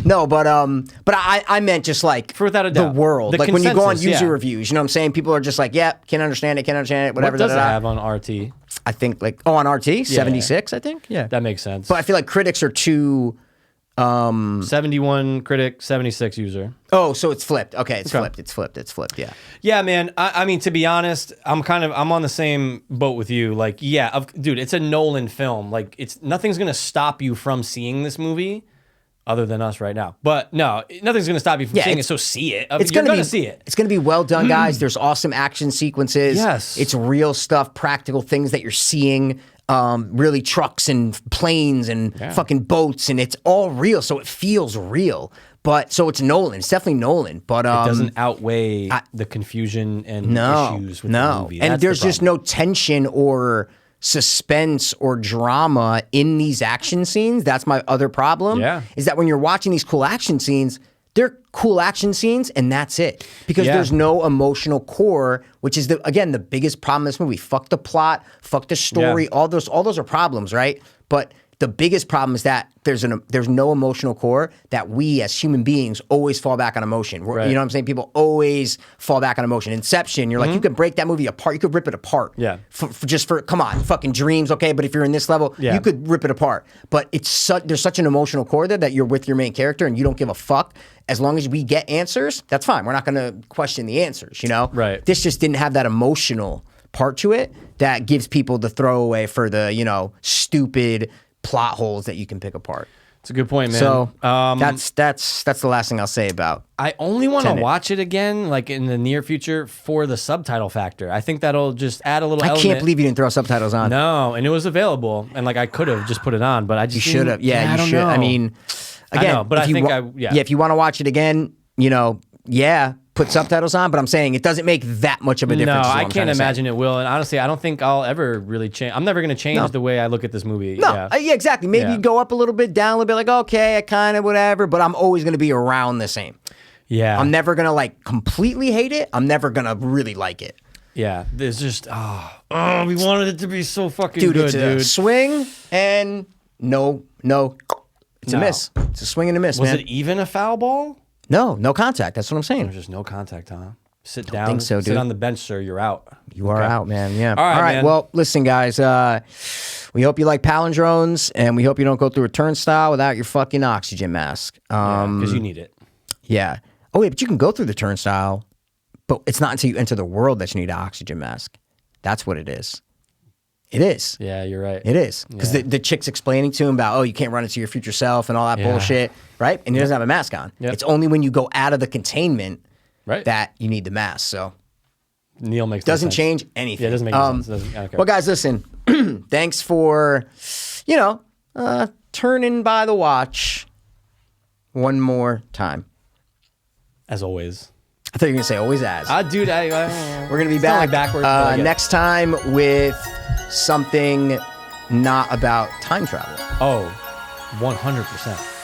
No, but I meant just like
For without a
the
doubt.
world.
The
Like when you go on
consensus,
user
yeah.
reviews, you know what I'm saying? People are just like, yeah, can't understand it, whatever.
What does it
da, da, da.
have on RT?
I think like, on RT, 76, I think. Yeah.
That makes sense.
But I feel like critics are too...
71 critic, 76 user.
Oh, so it's flipped. Okay, it's flipped, yeah.
Yeah, man. I mean, to be honest, I'm on the same boat with you. Like, yeah, dude, it's a Nolan film. Like, nothing's gonna stop you from seeing this movie, other than us right now. But no, nothing's gonna stop you from seeing it. So see it. You're gonna see it.
It's gonna be well done, guys. There's awesome action sequences.
Yes.
It's real stuff, practical things that you're seeing. Really trucks and planes and fucking boats, and it's all real, so it feels real. But so it's Nolan. It's definitely Nolan. But
It doesn't outweigh the confusion and issues with the movie.
And
That's
there's
the
just no tension or suspense or drama in these action scenes. That's my other problem.
Yeah.
Is that when you're watching these cool action scenes, they're cool action scenes, and that's it. Because there's no emotional core, which is again the biggest problem in this movie. Fuck the plot, fuck the story.
Yeah.
All those are problems, right? But the biggest problem is that there's no emotional core, that we as human beings always fall back on emotion.
Right.
You know what I'm saying? People always fall back on emotion. Inception, you're like, you could break that movie apart. You could rip it apart.
Yeah.
For come on, fucking dreams, okay? But if you're in this level, you could rip it apart. But there's such an emotional core there that you're with your main character and you don't give a fuck. As long as we get answers, that's fine. We're not going to question the answers, you know?
Right.
This just didn't have that emotional part to it that gives people the throwaway for the, stupid plot holes that you can pick apart.
It's a good point, man.
So that's the last thing I'll say about.
I only want to
Tenet.
watch it again, like in the near future, for the subtitle factor. I think that'll just add a little.
I
element.
can't believe you didn't throw subtitles on.
No, and it was available, and like I could have just put it on, but I just
You should have. Yeah,
I
you
don't
should.
know.
I mean, again,
I know, but
if
I
you
think
yeah, if you want to watch it again, put subtitles on. But I'm saying it doesn't make that much of a
no,
difference.
I can't imagine it will. And honestly, I don't think I'll ever really change. I'm never going to change the way I look at this movie.
No, yeah, exactly. Maybe you go up a little bit, down a little bit, like, okay, I kind of whatever, but I'm always going to be around the same.
Yeah.
I'm never going to like completely hate it. I'm never going to really like it.
Yeah. There's just, we wanted it to be so fucking
Dude,
good,
it's a swing and no, it's a miss. It's a swing and a miss,
Was
man.
it even a foul ball?
No contact. That's what I'm saying.
There's just no contact, huh? Sit down.
think so,
Sit
dude.
on the bench, sir. You're out.
You are out, man. Yeah.
All right, man.
Well, listen, guys. We hope you like palindromes, and we hope you don't go through a turnstile without your fucking oxygen mask.
Because you need it.
Yeah. Oh, wait, but you can go through the turnstile, but it's not until you enter the world that you need an oxygen mask. That's what it is. It is.
Yeah, you're right.
It is. Because the chick's explaining to him about, you can't run into your future self and all that bullshit, right? And he doesn't have a mask on.
Yep.
It's only when you go out of the containment
Right.
that you need the mask. So
Neil makes no
doesn't
sense.
change anything.
Yeah, it doesn't make any sense. Okay.
Well, guys, listen. Thanks for, turning by the watch one more time.
As always.
I thought you were going to say always as.
Dude,
We're going to be
it's not
back
like backwards, but I get it.
next time with something not about time travel.
Oh, 100%.